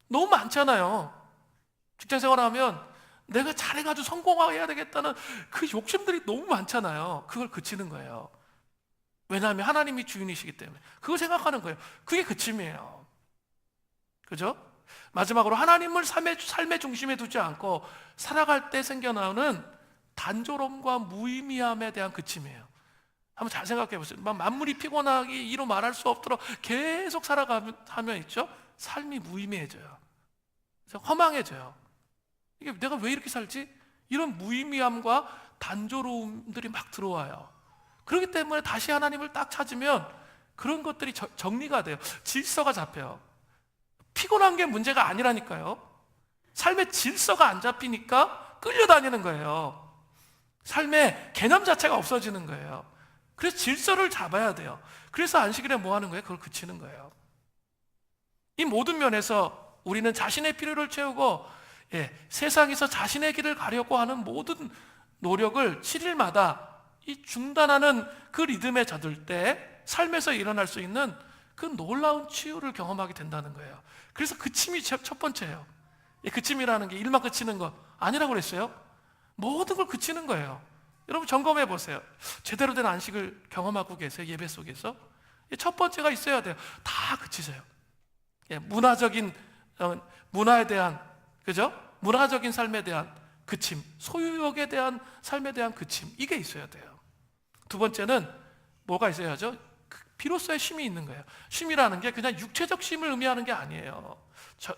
너무 많잖아요. 직장 생활하면 내가 잘해가지고 성공해야 되겠다는 그 욕심들이 너무 많잖아요. 그걸 그치는 거예요. 왜냐하면 하나님이 주인이시기 때문에 그걸 생각하는 거예요. 그게 그침이에요. 그죠? 마지막으로 하나님을 삶의 중심에 두지 않고 살아갈 때 생겨나는 단조로움과 무의미함에 대한 그침이에요. 한번 잘 생각해 보세요. 만물이 피곤하기 이로 말할 수 없도록 계속 살아가면 있죠? 삶이 무의미해져요. 허망해져요. 이게 내가 왜 이렇게 살지? 이런 무의미함과 단조로움들이 막 들어와요. 그렇기 때문에 다시 하나님을 딱 찾으면 그런 것들이 정리가 돼요. 질서가 잡혀요. 피곤한 게 문제가 아니라니까요. 삶의 질서가 안 잡히니까 끌려다니는 거예요. 삶의 개념 자체가 없어지는 거예요. 그래서 질서를 잡아야 돼요. 그래서 안식일에 뭐 하는 거예요? 그걸 그치는 거예요. 이 모든 면에서 우리는 자신의 필요를 채우고 세상에서 자신의 길을 가려고 하는 모든 노력을 7일마다 이 중단하는 그 리듬에 젖을 때 삶에서 일어날 수 있는 그 놀라운 치유를 경험하게 된다는 거예요. 그래서 그침이 첫 번째예요. 그침이라는 게 일만 그치는 거 아니라고 그랬어요. 모든 걸 그치는 거예요. 여러분 점검해 보세요. 제대로 된 안식을 경험하고 계세요? 예배 속에서? 첫 번째가 있어야 돼요. 다 그치세요. 문화에 대한, 그죠? 문화적인 삶에 대한 그침, 소유욕에 대한 삶에 대한 그침, 이게 있어야 돼요. 두 번째는 뭐가 있어야죠? 비로소의 쉼이 있는 거예요. 쉼이라는 게 그냥 육체적 쉼을 의미하는 게 아니에요.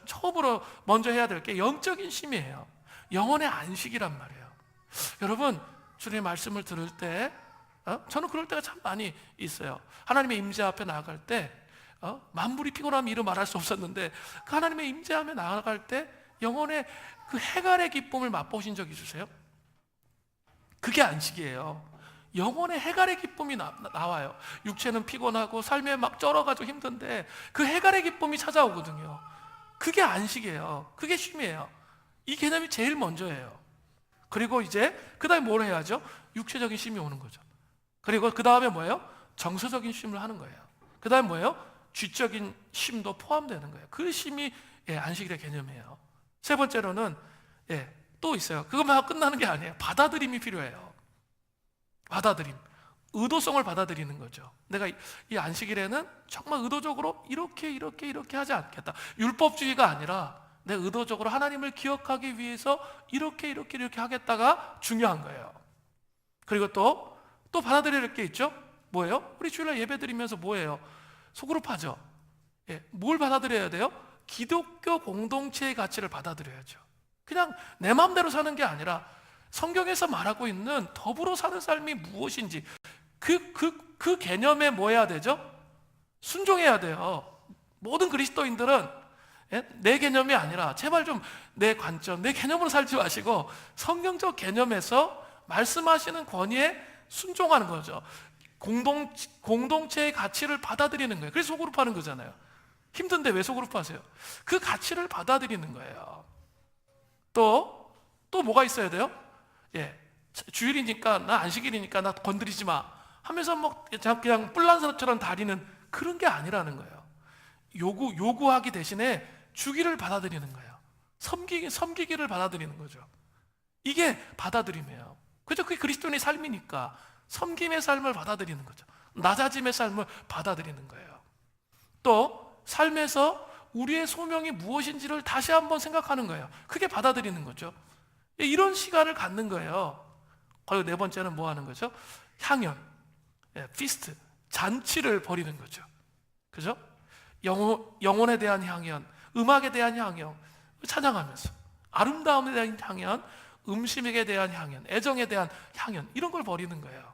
처음으로 먼저 해야 될 게 영적인 쉼이에요. 영혼의 안식이란 말이에요. 여러분, 주님의 말씀을 들을 때 저는 그럴 때가 참 많이 있어요. 하나님의 임재 앞에 나아갈 때 만물이 피곤하면 이루 말할 수 없었는데 그 하나님의 임재 앞에 나아갈 때 영혼의 그 해갈의 기쁨을 맛보신 적 있으세요? 그게 안식이에요. 영혼의 해갈의 기쁨이 나와요. 육체는 피곤하고 삶에 막 쩔어가지고 힘든데 그 해갈의 기쁨이 찾아오거든요. 그게 안식이에요. 그게 쉼이에요. 이 개념이 제일 먼저예요. 그리고 이제 그 다음에 뭘 해야죠? 육체적인 쉼이 오는 거죠. 그리고 그 다음에 뭐예요? 정서적인 쉼을 하는 거예요. 그 다음에 뭐예요? 쥐적인 쉼도 포함되는 거예요. 그 쉼이 안식일의 개념이에요. 세 번째로는 또 있어요. 그것만 하고 끝나는 게 아니에요. 받아들임이 필요해요. 받아들임, 의도성을 받아들이는 거죠. 내가 이 안식일에는 정말 의도적으로 이렇게 하지 않겠다. 율법주의가 아니라 내 의도적으로 하나님을 기억하기 위해서 이렇게 하겠다가 중요한 거예요. 그리고 또 받아들일 게 있죠. 뭐예요? 우리 주일날 예배 드리면서 뭐예요? 소그룹하죠. 예, 뭘 받아들여야 돼요? 기독교 공동체의 가치를 받아들여야죠. 그냥 내 마음대로 사는 게 아니라 성경에서 말하고 있는 더불어 사는 삶이 무엇인지 그 개념에 뭐 해야 되죠? 순종해야 돼요. 모든 그리스도인들은 내 개념이 아니라 제발 좀 내 관점, 내 개념으로 살지 마시고 성경적 개념에서 말씀하시는 권위에 순종하는 거죠. 공동체의 가치를 받아들이는 거예요. 그래서 소그룹 하는 거잖아요. 힘든데 왜 소그룹 하세요? 그 가치를 받아들이는 거예요. 또 뭐가 있어야 돼요? 예, 주일이니까 나 안식일이니까 나 건드리지 마 하면서 뭐 그냥 뿔난 사람처럼 다니는 그런 게 아니라는 거예요. 요구하기 대신에 주기를 받아들이는 거예요. 섬기기를 받아들이는 거죠. 이게 받아들임이에요. 그죠? 그게 그리스도인의 삶이니까 섬김의 삶을 받아들이는 거죠. 낮아짐의 삶을 받아들이는 거예요. 또 삶에서 우리의 소명이 무엇인지를 다시 한번 생각하는 거예요. 그게 받아들이는 거죠. 이런 시간을 갖는 거예요. 그리고 네 번째는 뭐 하는 거죠? 향연, 피스트, 잔치를 벌이는 거죠. 그죠? 영혼에 대한 향연, 음악에 대한 향연, 찬양하면서 아름다움에 대한 향연, 음식에 대한 향연, 애정에 대한 향연, 이런 걸 벌이는 거예요.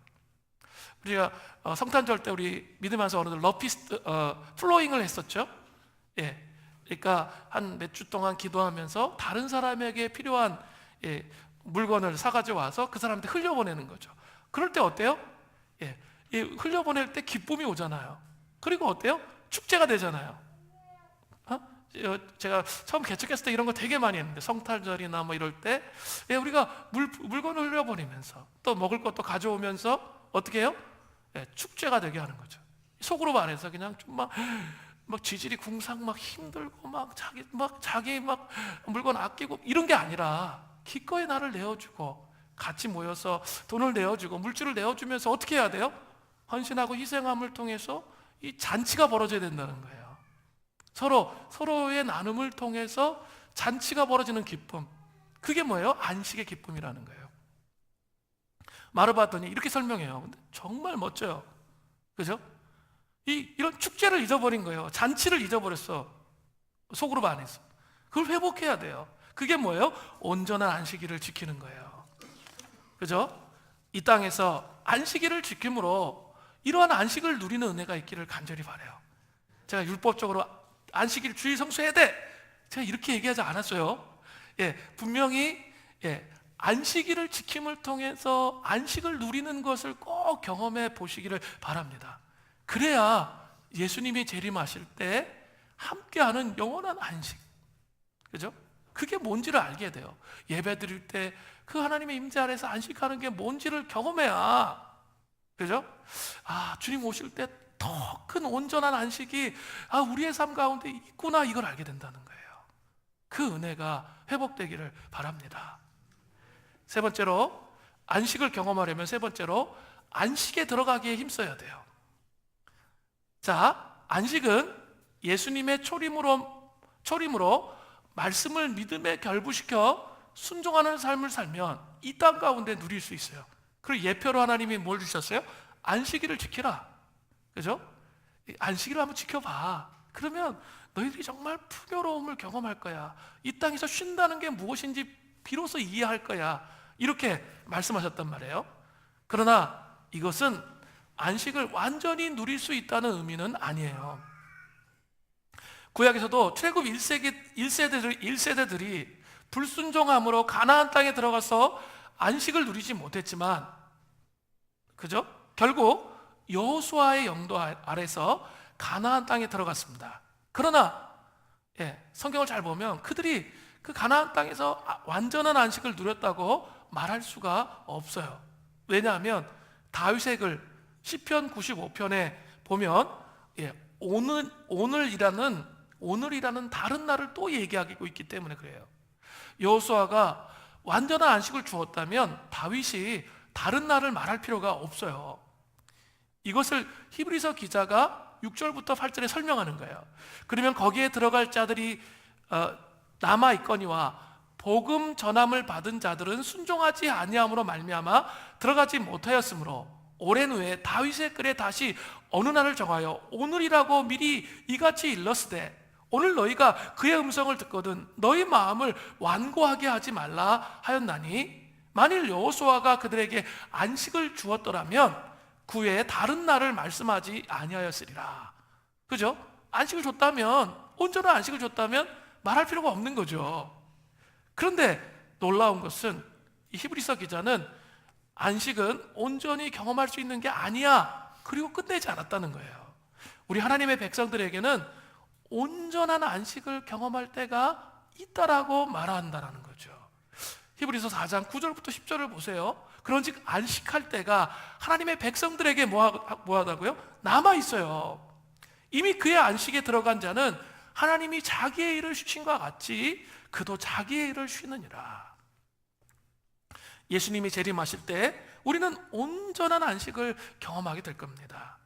우리가 성탄절 때 우리 믿으면서 어른들 러피스트 플로잉을 했었죠. 예, 그러니까 한 몇 주 동안 기도하면서 다른 사람에게 필요한 물건을 사가지고 와서 그 사람한테 흘려보내는 거죠. 그럴 때 어때요? 예, 흘려보낼 때 기쁨이 오잖아요. 그리고 어때요? 축제가 되잖아요. 제가 처음 개척했을 때 이런 거 되게 많이 했는데 성탄절이나 뭐 이럴 때 우리가 물건을 흘려보내면서 또 먹을 것도 가져오면서 어떻게 해요? 축제가 되게 하는 거죠. 속으로 안에서 그냥 좀 막 지질이 궁상 막 힘들고 막 자기 물건 아끼고 이런 게 아니라 기꺼이 나를 내어주고 같이 모여서 돈을 내어주고 물질을 내어주면서 어떻게 해야 돼요? 헌신하고 희생함을 통해서 이 잔치가 벌어져야 된다는 거예요. 서로의 나눔을 통해서 잔치가 벌어지는 기쁨, 그게 뭐예요? 안식의 기쁨이라는 거예요. 말을 봤더니 이렇게 설명해요. 근데 정말 멋져요. 그죠? 이런 축제를 잊어버린 거예요. 잔치를 잊어버렸어. 소그룹 안에서. 그걸 회복해야 돼요. 그게 뭐예요? 온전한 안식일을 지키는 거예요. 그죠? 이 땅에서 안식일을 지킴으로 이러한 안식을 누리는 은혜가 있기를 간절히 바라요. 제가 율법적으로 안식일 주일 성수해야 돼, 제가 이렇게 얘기하지 않았어요. 분명히 안식일을 지킴을 통해서 안식을 누리는 것을 꼭 경험해 보시기를 바랍니다. 그래야 예수님이 재림하실 때 함께하는 영원한 안식, 그죠? 그게 뭔지를 알게 돼요. 예배 드릴 때 그 하나님의 임재 아래서 안식하는 게 뭔지를 경험해야, 그죠? 주님 오실 때 더 큰 온전한 안식이 우리의 삶 가운데 있구나, 이걸 알게 된다는 거예요. 그 은혜가 회복되기를 바랍니다. 세 번째로, 안식을 경험하려면 세 번째로 안식에 들어가기에 힘써야 돼요. 자, 안식은 예수님의 초림으로 말씀을 믿음에 결부시켜 순종하는 삶을 살면 이 땅 가운데 누릴 수 있어요. 그리고 예표로 하나님이 뭘 주셨어요? 안식일을 지키라. 그죠? 안식일을 한번 지켜봐. 그러면 너희들이 정말 풍요로움을 경험할 거야. 이 땅에서 쉰다는 게 무엇인지 비로소 이해할 거야. 이렇게 말씀하셨단 말이에요. 그러나 이것은 안식을 완전히 누릴 수 있다는 의미는 아니에요. 구약에서도 출애굽 1세대들이 불순종함으로 가나안 땅에 들어가서 안식을 누리지 못했지만, 그죠? 결국 여호수아의 영도 아래서 가나안 땅에 들어갔습니다. 그러나 성경을 잘 보면 그들이 그 가나안 땅에서 완전한 안식을 누렸다고 말할 수가 없어요. 왜냐하면 다윗의 글 시편 95편에 보면 오늘이라는 다른 날을 또 얘기하고 있기 때문에 그래요. 여호수아가 완전한 안식을 주었다면 다윗이 다른 날을 말할 필요가 없어요. 이것을 히브리서 기자가 6절부터 8절에 설명하는 거예요. 그러면 거기에 들어갈 자들이 남아있거니와 복음 전함을 받은 자들은 순종하지 아니함으로 말미암아 들어가지 못하였으므로 오랜 후에 다윗의 글에 다시 어느 날을 정하여 오늘이라고 미리 이같이 일렀으되 오늘 너희가 그의 음성을 듣거든 너희 마음을 완고하게 하지 말라 하였나니 만일 여호수아가 그들에게 안식을 주었더라면 그 외에 다른 날을 말씀하지 아니하였으리라. 그죠? 안식을 줬다면, 온전한 안식을 줬다면 말할 필요가 없는 거죠. 그런데 놀라운 것은 이 히브리서 기자는 안식은 온전히 경험할 수 있는 게 아니야, 그리고 끝내지 않았다는 거예요. 우리 하나님의 백성들에게는 온전한 안식을 경험할 때가 있다라고 말한다는 거죠. 히브리서 4장 9절부터 10절을 보세요. 그런즉 안식할 때가 하나님의 백성들에게 뭐하다고요? 남아있어요. 이미 그의 안식에 들어간 자는 하나님이 자기의 일을 쉬신 것과 같이 그도 자기의 일을 쉬느니라. 예수님이 재림하실 때 우리는 온전한 안식을 경험하게 될 겁니다.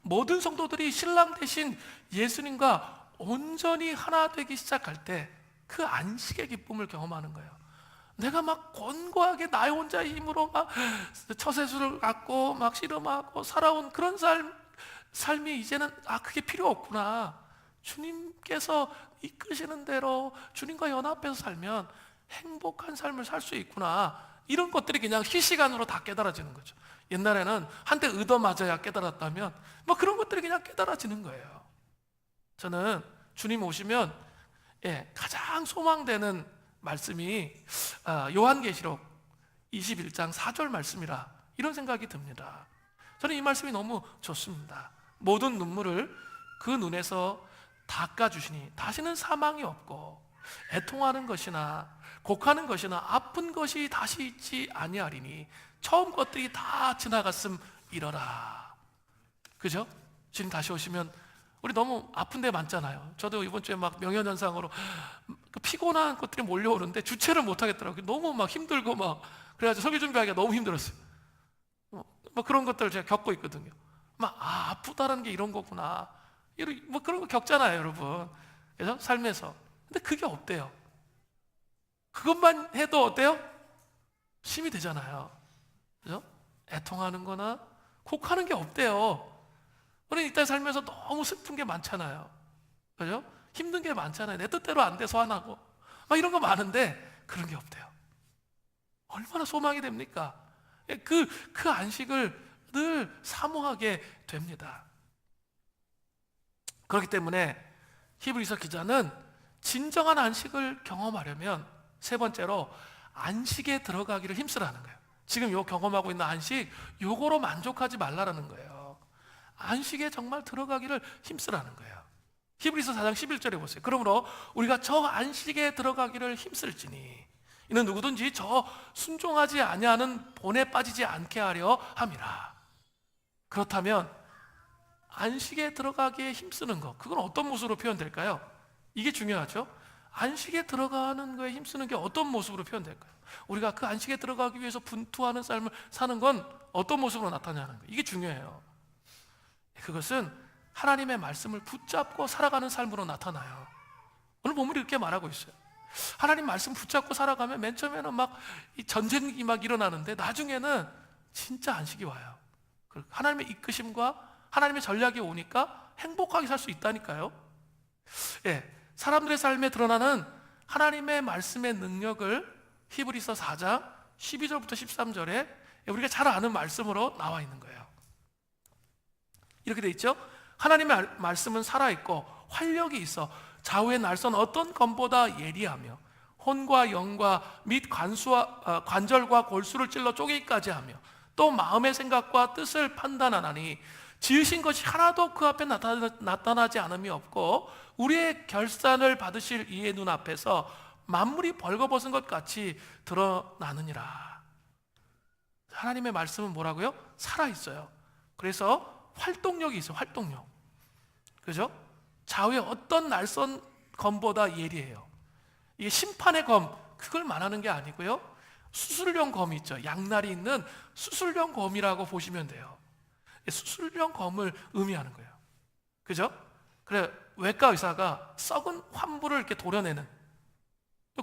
모든 성도들이 신랑 대신 예수님과 온전히 하나 되기 시작할 때 그 안식의 기쁨을 경험하는 거예요. 내가 막 권고하게 나의 혼자의 힘으로 막 처세술을 갖고 막 씨름하고 살아온 그런 삶이 이제는 그게 필요 없구나. 주님께서 이끄시는 대로 주님과 연합해서 살면 행복한 삶을 살 수 있구나. 이런 것들이 그냥 실시간으로 다 깨달아지는 거죠. 옛날에는 한때 얻어맞아야 깨달았다면 뭐 그런 것들이 그냥 깨달아지는 거예요. 저는 주님 오시면 가장 소망되는 말씀이 요한계시록 21장 4절 말씀이라 이런 생각이 듭니다. 저는 이 말씀이 너무 좋습니다. 모든 눈물을 그 눈에서 닦아주시니 다시는 사망이 없고 애통하는 것이나 곡하는 것이나 아픈 것이 다시 있지 아니하리니 처음 것들이 다 지나갔음 이러라. 그죠? 주님 다시 오시면 우리 너무 아픈 데 많잖아요. 저도 이번 주에 막 명현현상으로 피곤한 것들이 몰려오는데 주체를 못 하겠더라고요. 너무 막 힘들고 막 그래가지고 설교 준비하기가 너무 힘들었어요. 뭐 그런 것들을 제가 겪고 있거든요. 막 아프다는 게 이런 거구나. 뭐 그런 거 겪잖아요, 여러분. 그래서 삶에서. 근데 그게 없대요. 그것만 해도 어때요? 힘이 되잖아요. 그죠? 애통하는 거나 곡하는 게 없대요. 우리는 이 땅 살면서 너무 슬픈 게 많잖아요. 그죠? 힘든 게 많잖아요. 내 뜻대로 안 돼서 화나고 막 이런 거 많은데 그런 게 없대요. 얼마나 소망이 됩니까? 그 안식을 늘 사모하게 됩니다. 그렇기 때문에 히브리서 기자는 진정한 안식을 경험하려면 세 번째로 안식에 들어가기를 힘쓰라는 거예요. 지금 요 경험하고 있는 안식, 요거로 만족하지 말라라는 거예요. 안식에 정말 들어가기를 힘쓰라는 거예요. 히브리서 4장 11절에 보세요. 그러므로 우리가 저 안식에 들어가기를 힘쓸지니 이는 누구든지 저 순종하지 아니하는 본에 빠지지 않게 하려 함이라. 그렇다면 안식에 들어가기에 힘쓰는 것, 그건 어떤 모습으로 표현될까요? 이게 중요하죠. 안식에 들어가는 거에 힘쓰는 게 어떤 모습으로 표현될까요? 우리가 그 안식에 들어가기 위해서 분투하는 삶을 사는 건 어떤 모습으로 나타나는 거예요? 이게 중요해요. 그것은 하나님의 말씀을 붙잡고 살아가는 삶으로 나타나요. 오늘 본문이 이렇게 말하고 있어요. 하나님 말씀 붙잡고 살아가면 맨 처음에는 막 전쟁이 막 일어나는데 나중에는 진짜 안식이 와요. 하나님의 이끄심과 하나님의 전략이 오니까 행복하게 살 수 있다니까요. 사람들의 삶에 드러나는 하나님의 말씀의 능력을 히브리서 4장 12절부터 13절에 우리가 잘 아는 말씀으로 나와 있는 거예요. 이렇게 돼 있죠. 하나님의 말씀은 살아있고 활력이 있어 좌우의 날선 어떤 검보다 예리하며 혼과 영과 및 관절과 골수를 찔러 쪼개기까지 하며 또 마음의 생각과 뜻을 판단하나니 지으신 것이 하나도 그 앞에 나타나지 않음이 없고 우리의 결산을 받으실 이의 눈앞에서 만물이 벌거벗은 것 같이 드러나느니라. 하나님의 말씀은 뭐라고요? 살아있어요. 그래서 활동력이 있어요. 활동력. 그죠? 좌우의 어떤 날선 검보다 예리해요. 이게 심판의 검, 그걸 말하는 게 아니고요. 수술용 검이 있죠. 양날이 있는 수술용 검이라고 보시면 돼요. 수술용 검을 의미하는 거예요. 그죠? 그래, 외과 의사가 썩은 환부를 이렇게 도려내는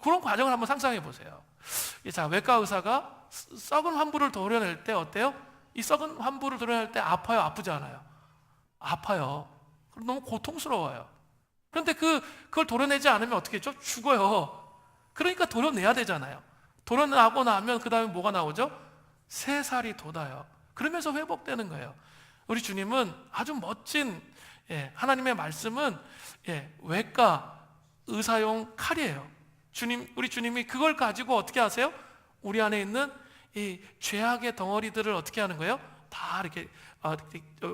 그런 과정을 한번 상상해 보세요. 자, 외과 의사가 썩은 환부를 도려낼 때 어때요? 이 썩은 환부를 드러낼 때 아파요, 아프지 않아요? 아파요. 너무 고통스러워요. 그런데 그걸 도려내지 않으면 어떻게 했죠? 죽어요. 그러니까 도려내야 되잖아요. 도려내고 나면 그 다음에 뭐가 나오죠? 새 살이 돋아요. 그러면서 회복되는 거예요. 우리 주님은 아주 멋진, 하나님의 말씀은 외과 의사용 칼이에요. 우리 주님이 그걸 가지고 어떻게 하세요? 우리 안에 있는 이 죄악의 덩어리들을 어떻게 하는 거예요? 다 이렇게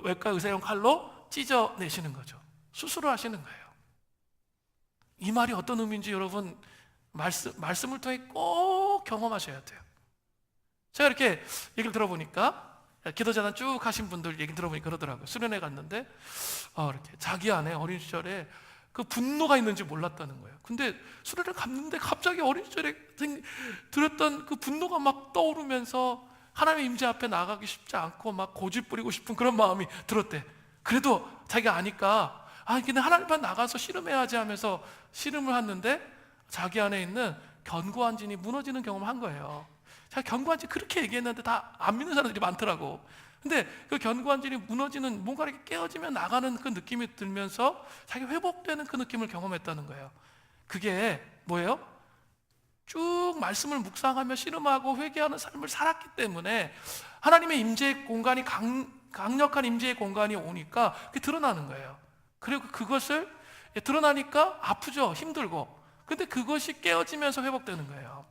외과 의사용 칼로 찢어내시는 거죠. 수술을 하시는 거예요. 이 말이 어떤 의미인지 여러분 말씀을 통해 꼭 경험하셔야 돼요. 제가 이렇게 얘기를 들어보니까 기도자단 쭉 하신 분들 얘기 들어보니까 그러더라고요. 수련회 갔는데 이렇게 자기 안에 어린 시절에 그 분노가 있는지 몰랐다는 거예요. 근데 수련회 갔는데 갑자기 어린 시절에 들었던 그 분노가 막 떠오르면서 하나님의 임재 앞에 나가기 쉽지 않고 막 고집 부리고 싶은 그런 마음이 들었대. 그래도 자기가 아니까 근데 하나님 앞에 나가서 씨름해야지 하면서 씨름을 했는데 자기 안에 있는 견고한 진이 무너지는 경험을 한 거예요. 자기 견고한 진 그렇게 얘기했는데 다 안 믿는 사람들이 많더라고. 근데 그 견고한 진이 무너지는, 뭔가 이렇게 깨어지면 나가는 그 느낌이 들면서 자기 회복되는 그 느낌을 경험했다는 거예요. 그게 뭐예요? 쭉 말씀을 묵상하며 씨름하고 회개하는 삶을 살았기 때문에 하나님의 임재의 공간이 강력한 임재의 공간이 오니까 그게 드러나는 거예요. 그리고 그것을 드러나니까 아프죠, 힘들고. 근데 그것이 깨어지면서 회복되는 거예요.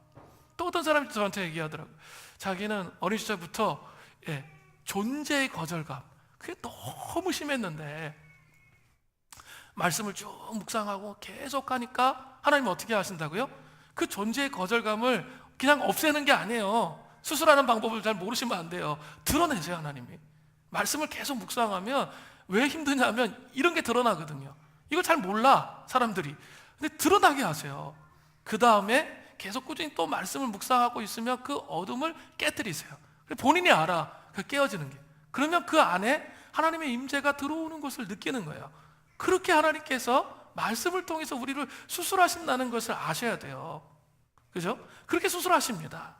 또 어떤 사람이 저한테 얘기하더라고요. 자기는 어린 시절부터 존재의 거절감, 그게 너무 심했는데 말씀을 쭉 묵상하고 계속 하니까 하나님은 어떻게 하신다고요? 그 존재의 거절감을 그냥 없애는 게 아니에요. 수술하는 방법을 잘 모르시면 안 돼요. 드러내세요, 하나님이. 말씀을 계속 묵상하면 왜 힘드냐면 이런 게 드러나거든요. 이걸 잘 몰라, 사람들이. 근데 드러나게 하세요. 그 다음에 계속 꾸준히 또 말씀을 묵상하고 있으면 그 어둠을 깨뜨리세요. 본인이 알아, 그 깨어지는 게. 그러면 그 안에 하나님의 임재가 들어오는 것을 느끼는 거예요. 그렇게 하나님께서 말씀을 통해서 우리를 수술하신다는 것을 아셔야 돼요. 그죠? 그렇게 수술하십니다.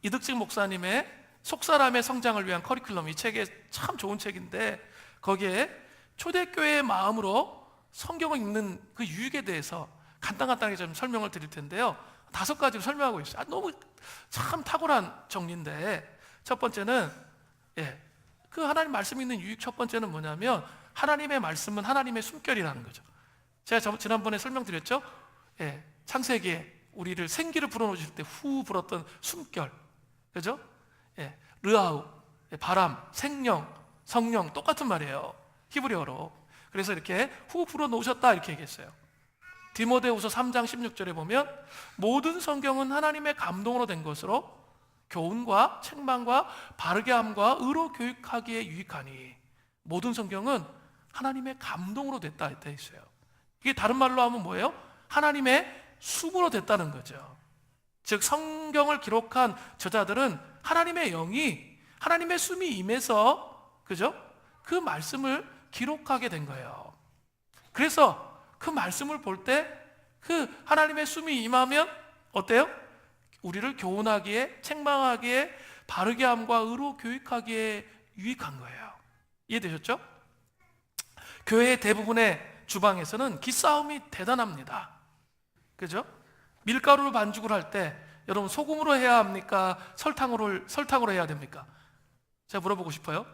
이득직 목사님의 속사람의 성장을 위한 커리큘럼, 이 책에 참 좋은 책인데 거기에 초대교회의 마음으로 성경을 읽는 그 유익에 대해서 간단하게 좀 설명을 드릴 텐데요. 5가지로 설명하고 있어요. 너무 참 탁월한 정리인데, 첫 번째는 그 하나님 말씀 있는 유익 첫 번째는 뭐냐면 하나님의 말씀은 하나님의 숨결이라는 거죠. 제가 지난번에 설명드렸죠. 창세기에 우리를 생기를 불어넣으실 때 후 불었던 숨결, 그죠? 르아우, 바람, 생령, 성령 똑같은 말이에요, 히브리어로. 그래서 이렇게 후 불어넣으셨다 이렇게 얘기했어요. 디모데후서 3장 16절에 보면 모든 성경은 하나님의 감동으로 된 것으로 교훈과 책망과 바르게 함과 의로 교육하기에 유익하니. 모든 성경은 하나님의 감동으로 됐다 되어 있어요. 이게 다른 말로 하면 뭐예요? 하나님의 숨으로 됐다는 거죠. 즉 성경을 기록한 저자들은 하나님의 영이, 하나님의 숨이 임해서, 그죠? 그 말씀을 기록하게 된 거예요. 그래서 그 말씀을 볼 때 그 하나님의 숨이 임하면 어때요? 우리를 교훈하기에, 책망하기에, 바르게 함과 의로 교육하기에 유익한 거예요. 이해되셨죠? 교회의 대부분의 주방에서는 기싸움이 대단합니다. 그죠? 밀가루를 반죽을 할 때 여러분 소금으로 해야 합니까? 설탕으로 해야 됩니까? 제가 물어보고 싶어요.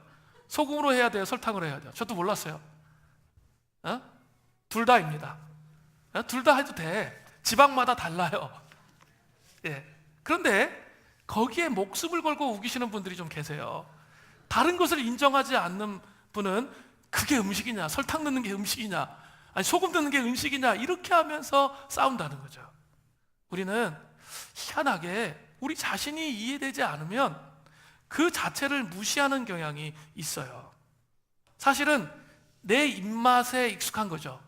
소금으로 해야 돼요? 설탕으로 해야 돼요? 저도 몰랐어요. 둘 다입니다. 둘 다 해도 돼. 지방마다 달라요. 그런데 거기에 목숨을 걸고 우기시는 분들이 좀 계세요. 다른 것을 인정하지 않는 분은 그게 음식이냐, 설탕 넣는 게 음식이냐, 아니 소금 넣는 게 음식이냐, 이렇게 하면서 싸운다는 거죠. 우리는 희한하게 우리 자신이 이해되지 않으면 그 자체를 무시하는 경향이 있어요. 사실은 내 입맛에 익숙한 거죠.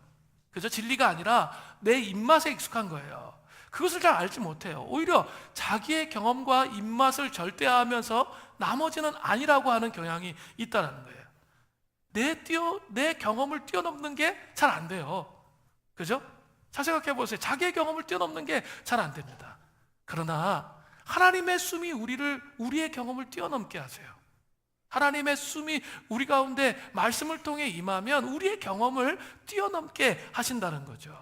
그죠? 진리가 아니라 내 입맛에 익숙한 거예요. 그것을 잘 알지 못해요. 오히려 자기의 경험과 입맛을 절대화하면서 나머지는 아니라고 하는 경향이 있다는 거예요. 내 경험을 뛰어넘는 게 잘 안 돼요. 그죠? 잘 생각해 보세요. 자기의 경험을 뛰어넘는 게 잘 안 됩니다. 그러나 하나님의 숨이 우리의 경험을 뛰어넘게 하세요. 하나님의 숨이 우리 가운데 말씀을 통해 임하면 우리의 경험을 뛰어넘게 하신다는 거죠.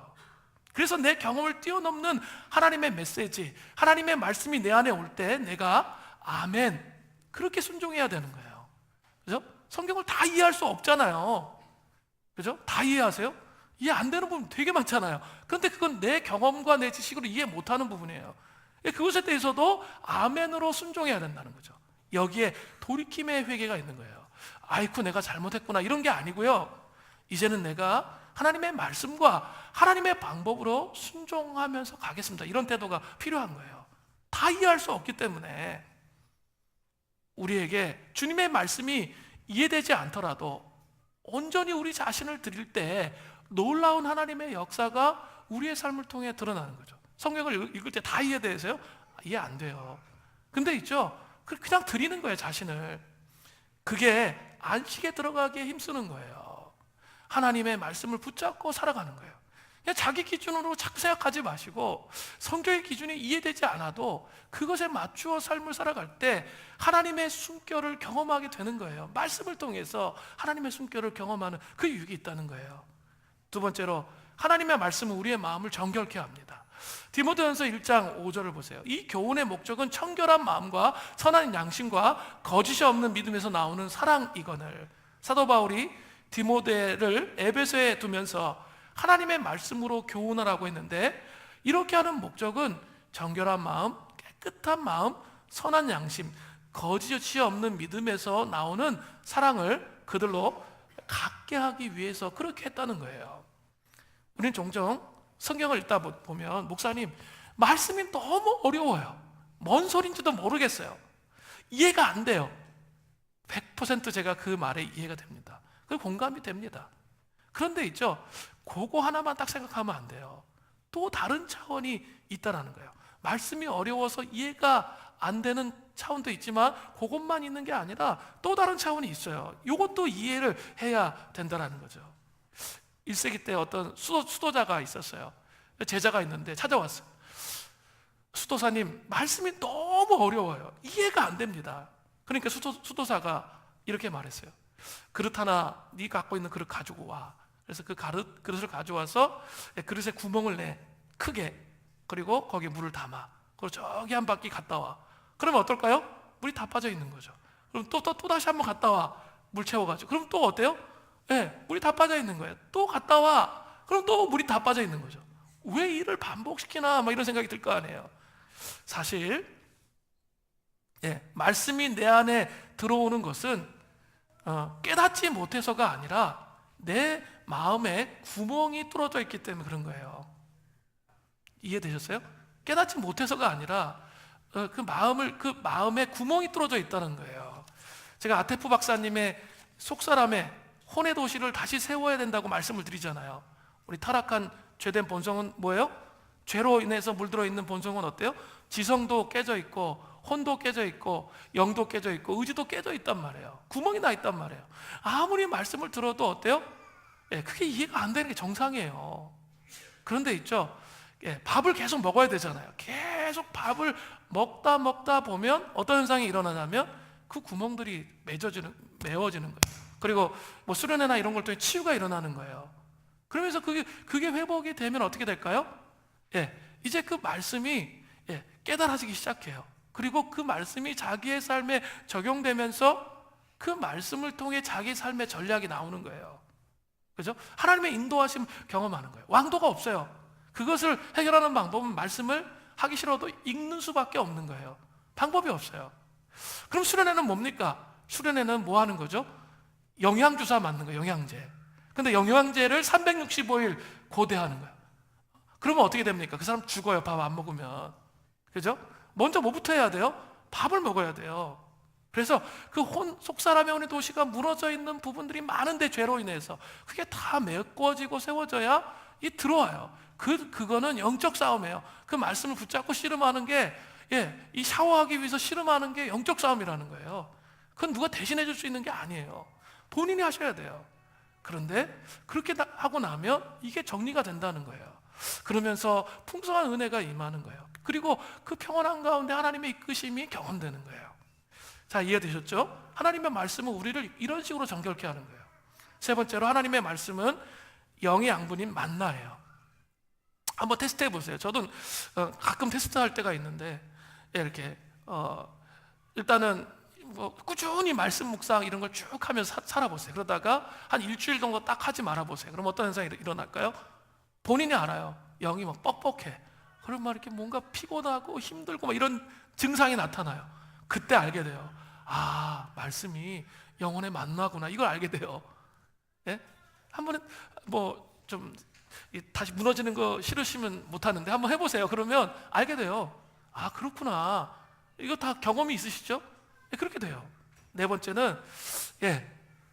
그래서 내 경험을 뛰어넘는 하나님의 메시지, 하나님의 말씀이 내 안에 올 때 내가 아멘, 그렇게 순종해야 되는 거예요. 그죠? 성경을 다 이해할 수 없잖아요. 그죠? 다 이해하세요? 이해 안 되는 부분 되게 많잖아요. 그런데 그건 내 경험과 내 지식으로 이해 못하는 부분이에요. 그것에 대해서도 아멘으로 순종해야 된다는 거죠. 여기에 돌이킴의 회개가 있는 거예요. 아이쿠 내가 잘못했구나 이런 게 아니고요. 이제는 내가 하나님의 말씀과 하나님의 방법으로 순종하면서 가겠습니다. 이런 태도가 필요한 거예요. 다 이해할 수 없기 때문에 우리에게 주님의 말씀이 이해되지 않더라도 온전히 우리 자신을 드릴 때 놀라운 하나님의 역사가 우리의 삶을 통해 드러나는 거죠. 성경을 읽을 때 다 이해돼서요? 이해 안 돼요. 근데 있죠? 그냥 드리는 거예요, 자신을. 그게 안식에 들어가기에 힘쓰는 거예요. 하나님의 말씀을 붙잡고 살아가는 거예요. 그냥 자기 기준으로 자꾸 생각하지 마시고 성경의 기준이 이해되지 않아도 그것에 맞추어 삶을 살아갈 때 하나님의 숨결을 경험하게 되는 거예요. 말씀을 통해서 하나님의 숨결을 경험하는 그 유익이 있다는 거예요. 두 번째로 하나님의 말씀은 우리의 마음을 정결케 합니다. 디모데전서 1장 5절을 보세요. 이 교훈의 목적은 청결한 마음과 선한 양심과 거짓이 없는 믿음에서 나오는 사랑이거늘. 사도 바울이 디모데를 에베소에 두면서 하나님의 말씀으로 교훈하라고 했는데, 이렇게 하는 목적은 정결한 마음, 깨끗한 마음, 선한 양심, 거짓이 없는 믿음에서 나오는 사랑을 그들로 갖게 하기 위해서 그렇게 했다는 거예요. 우리는 종종 성경을 읽다 보면 목사님 말씀이 너무 어려워요. 뭔 소린지도 모르겠어요. 이해가 안 돼요. 100% 제가 그 말에 이해가 됩니다. 그 공감이 됩니다. 그런데 있죠, 그거 하나만 딱 생각하면 안 돼요. 또 다른 차원이 있다는 거예요. 말씀이 어려워서 이해가 안 되는 차원도 있지만 그것만 있는 게 아니라 또 다른 차원이 있어요. 이것도 이해를 해야 된다는 거죠. 1세기 때 어떤 수도자가 있었어요. 제자가 있는데 찾아왔어요. 수도사님, 말씀이 너무 어려워요. 이해가 안 됩니다. 그러니까 수도사가 이렇게 말했어요. 그릇 하나, 네 갖고 있는 그릇 가지고 와. 그래서 그 그릇을 가져와서 그릇에 구멍을 내, 크게. 그리고 거기에 물을 담아. 그리고 저기 한 바퀴 갔다 와. 그러면 어떨까요? 물이 다 빠져 있는 거죠. 그럼 또 다시 한번 갔다 와. 물 채워가지고. 그럼 또 어때요? 물이 다 빠져 있는 거예요. 또 갔다 와. 그럼 또 물이 다 빠져 있는 거죠. 왜 일을 반복시키나? 막 이런 생각이 들 거 아니에요. 사실 말씀이 내 안에 들어오는 것은 깨닫지 못해서가 아니라 내 마음에 구멍이 뚫어져 있기 때문에 그런 거예요. 이해되셨어요? 깨닫지 못해서가 아니라 그 마음에 구멍이 뚫어져 있다는 거예요. 제가 아테프 박사님의 속사람의 혼의 도시를 다시 세워야 된다고 말씀을 드리잖아요. 우리 타락한 죄된 본성은 뭐예요? 죄로 인해서 물들어 있는 본성은 어때요? 지성도 깨져 있고 혼도 깨져 있고 영도 깨져 있고 의지도 깨져 있단 말이에요. 구멍이 나 있단 말이에요. 아무리 말씀을 들어도 어때요? 그게 이해가 안 되는 게 정상이에요. 그런데 있죠, 밥을 계속 먹어야 되잖아요. 계속 밥을 먹다 보면 어떤 현상이 일어나냐면 그 구멍들이 메워지는 거예요. 그리고 뭐 수련회나 이런 걸 통해 치유가 일어나는 거예요. 그러면서 그게 회복이 되면 어떻게 될까요? 이제 그 말씀이 깨달아지기 시작해요. 그리고 그 말씀이 자기의 삶에 적용되면서 그 말씀을 통해 자기 삶의 전략이 나오는 거예요. 그죠? 하나님의 인도하심 경험하는 거예요. 왕도가 없어요. 그것을 해결하는 방법은 말씀을 하기 싫어도 읽는 수밖에 없는 거예요. 방법이 없어요. 그럼 수련회는 뭡니까? 수련회는 뭐 하는 거죠? 영양주사 맞는 거예요. 영양제. 근데 영양제를 365일 고대하는 거예요. 그러면 어떻게 됩니까? 그 사람 죽어요. 밥 안 먹으면. 그죠? 먼저 뭐부터 해야 돼요? 밥을 먹어야 돼요. 그래서 그 속사람의 혼의 도시가 무너져 있는 부분들이 많은데 죄로 인해서 그게 다 메꿔지고 세워져야 들어와요. 그거는 영적 싸움이에요. 그 말씀을 붙잡고 씨름하는 게 이 샤워하기 위해서 씨름하는 게 영적 싸움이라는 거예요. 그건 누가 대신해 줄 수 있는 게 아니에요. 본인이 하셔야 돼요. 그런데 그렇게 하고 나면 이게 정리가 된다는 거예요. 그러면서 풍성한 은혜가 임하는 거예요. 그리고 그 평안한 가운데 하나님의 이끄심이 경험되는 거예요. 자, 이해되셨죠? 하나님의 말씀은 우리를 이런 식으로 정결케 하는 거예요. 세 번째로 하나님의 말씀은 영의 양분인 만나예요. 한번 테스트해 보세요. 저도 가끔 테스트할 때가 있는데 이렇게 일단은 뭐 꾸준히 말씀 묵상 이런 걸 쭉 하면서 살아보세요. 그러다가 한 일주일 정도 딱 하지 말아보세요. 그럼 어떤 현상이 일어날까요? 본인이 알아요. 영이 막 뻑뻑해. 그럼 막 이렇게 뭔가 피곤하고 힘들고 막 이런 증상이 나타나요. 그때 알게 돼요. 아, 말씀이 영혼의 만나구나. 이걸 알게 돼요. 예? 한 번은 뭐 좀 다시 무너지는 거 싫으시면 못하는데 한번 해보세요. 그러면 알게 돼요. 아, 그렇구나. 이거 다 경험이 있으시죠? 예, 그렇게 돼요. 네 번째는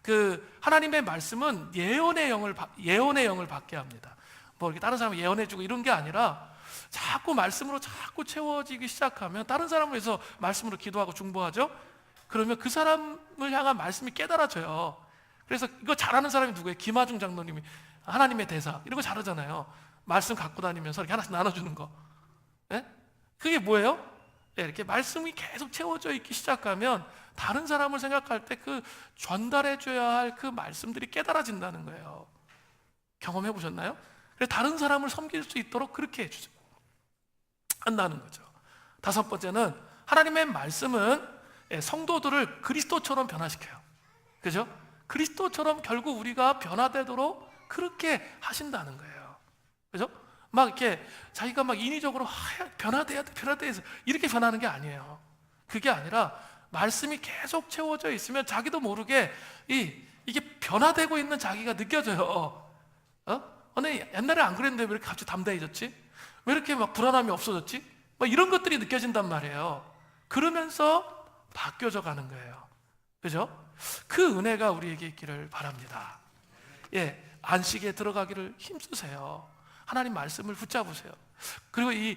그 하나님의 말씀은 예언의 영을 받게 합니다. 뭐 이렇게 다른 사람 예언해주고 이런 게 아니라 자꾸 말씀으로 자꾸 채워지기 시작하면 다른 사람을 위해서 말씀으로 기도하고 중보하죠. 그러면 그 사람을 향한 말씀이 깨달아져요. 그래서 이거 잘하는 사람이 누구예요? 김하중 장로님이 하나님의 대사 이런 거 잘하잖아요. 말씀 갖고 다니면서 이렇게 하나씩 나눠주는 거. 예? 그게 뭐예요? 이렇게 말씀이 계속 채워져 있기 시작하면 다른 사람을 생각할 때 그 전달해줘야 할 그 말씀들이 깨달아진다는 거예요. 경험해 보셨나요? 그래서 다른 사람을 섬길 수 있도록 그렇게 해주죠. 한다는 거죠. 다섯 번째는 하나님의 말씀은 성도들을 그리스도처럼 변화시켜요. 그죠? 그리스도처럼 결국 우리가 변화되도록 그렇게 하신다는 거예요. 그죠? 막 이렇게 자기가 막 인위적으로 변화돼야 돼, 변화돼야 돼 이렇게 변하는 게 아니에요. 그게 아니라 말씀이 계속 채워져 있으면 자기도 모르게 이게 변화되고 있는 자기가 느껴져요. 근데 옛날에 안 그랬는데 왜 이렇게 갑자기 담대해졌지? 왜 이렇게 막 불안함이 없어졌지? 막 이런 것들이 느껴진단 말이에요. 그러면서 바뀌어져 가는 거예요. 그죠? 그 은혜가 우리에게 있기를 바랍니다. 안식에 들어가기를 힘쓰세요. 하나님 말씀을 붙잡으세요. 그리고 이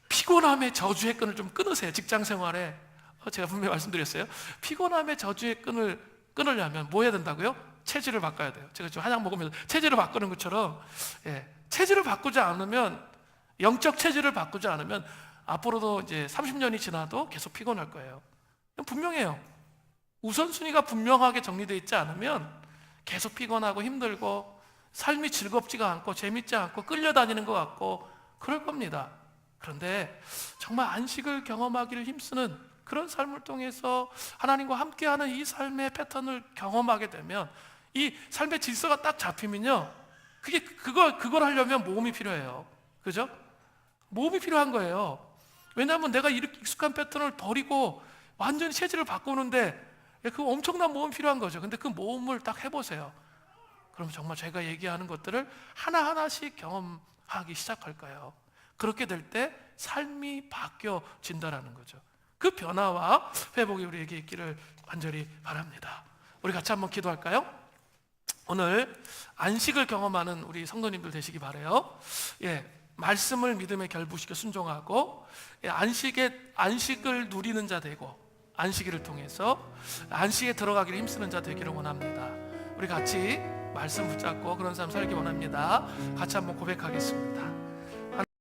피곤함의 저주의 끈을 좀 끊으세요. 직장 생활에 제가 분명히 말씀드렸어요. 피곤함의 저주의 끈을 끊으려면 뭐 해야 된다고요? 체질을 바꿔야 돼요. 제가 지금 한약 먹으면서 체질을 바꾸는 것처럼 체질을 바꾸지 않으면, 영적 체질을 바꾸지 않으면 앞으로도 이제 30년이 지나도 계속 피곤할 거예요. 분명해요. 우선순위가 분명하게 정리되어 있지 않으면 계속 피곤하고 힘들고 삶이 즐겁지가 않고 재밌지 않고 끌려다니는 것 같고 그럴 겁니다. 그런데 정말 안식을 경험하기를 힘쓰는 그런 삶을 통해서 하나님과 함께하는 이 삶의 패턴을 경험하게 되면 이 삶의 질서가 딱 잡히면요, 그걸 하려면 모험이 필요해요. 그죠? 모험이 필요한 거예요. 왜냐하면 내가 이렇게 익숙한 패턴을 버리고 완전히 체질을 바꾸는데 그 엄청난 모험이 필요한 거죠. 근데 그 모험을 딱 해보세요. 그럼 정말 제가 얘기하는 것들을 하나하나씩 경험하기 시작할 거예요. 그렇게 될 때 삶이 바뀌어진다라는 거죠. 그 변화와 회복이 우리에게 있기를 간절히 바랍니다. 우리 같이 한번 기도할까요? 오늘 안식을 경험하는 우리 성도님들 되시기 바라요. 말씀을 믿음에 결부시켜 순종하고 안식을 누리는 자 되고 안식일을 통해서 안식에 들어가기를 힘쓰는 자 되기를 원합니다. 우리 같이 말씀 붙잡고 그런 삶 살기 원합니다. 같이 한번 고백하겠습니다.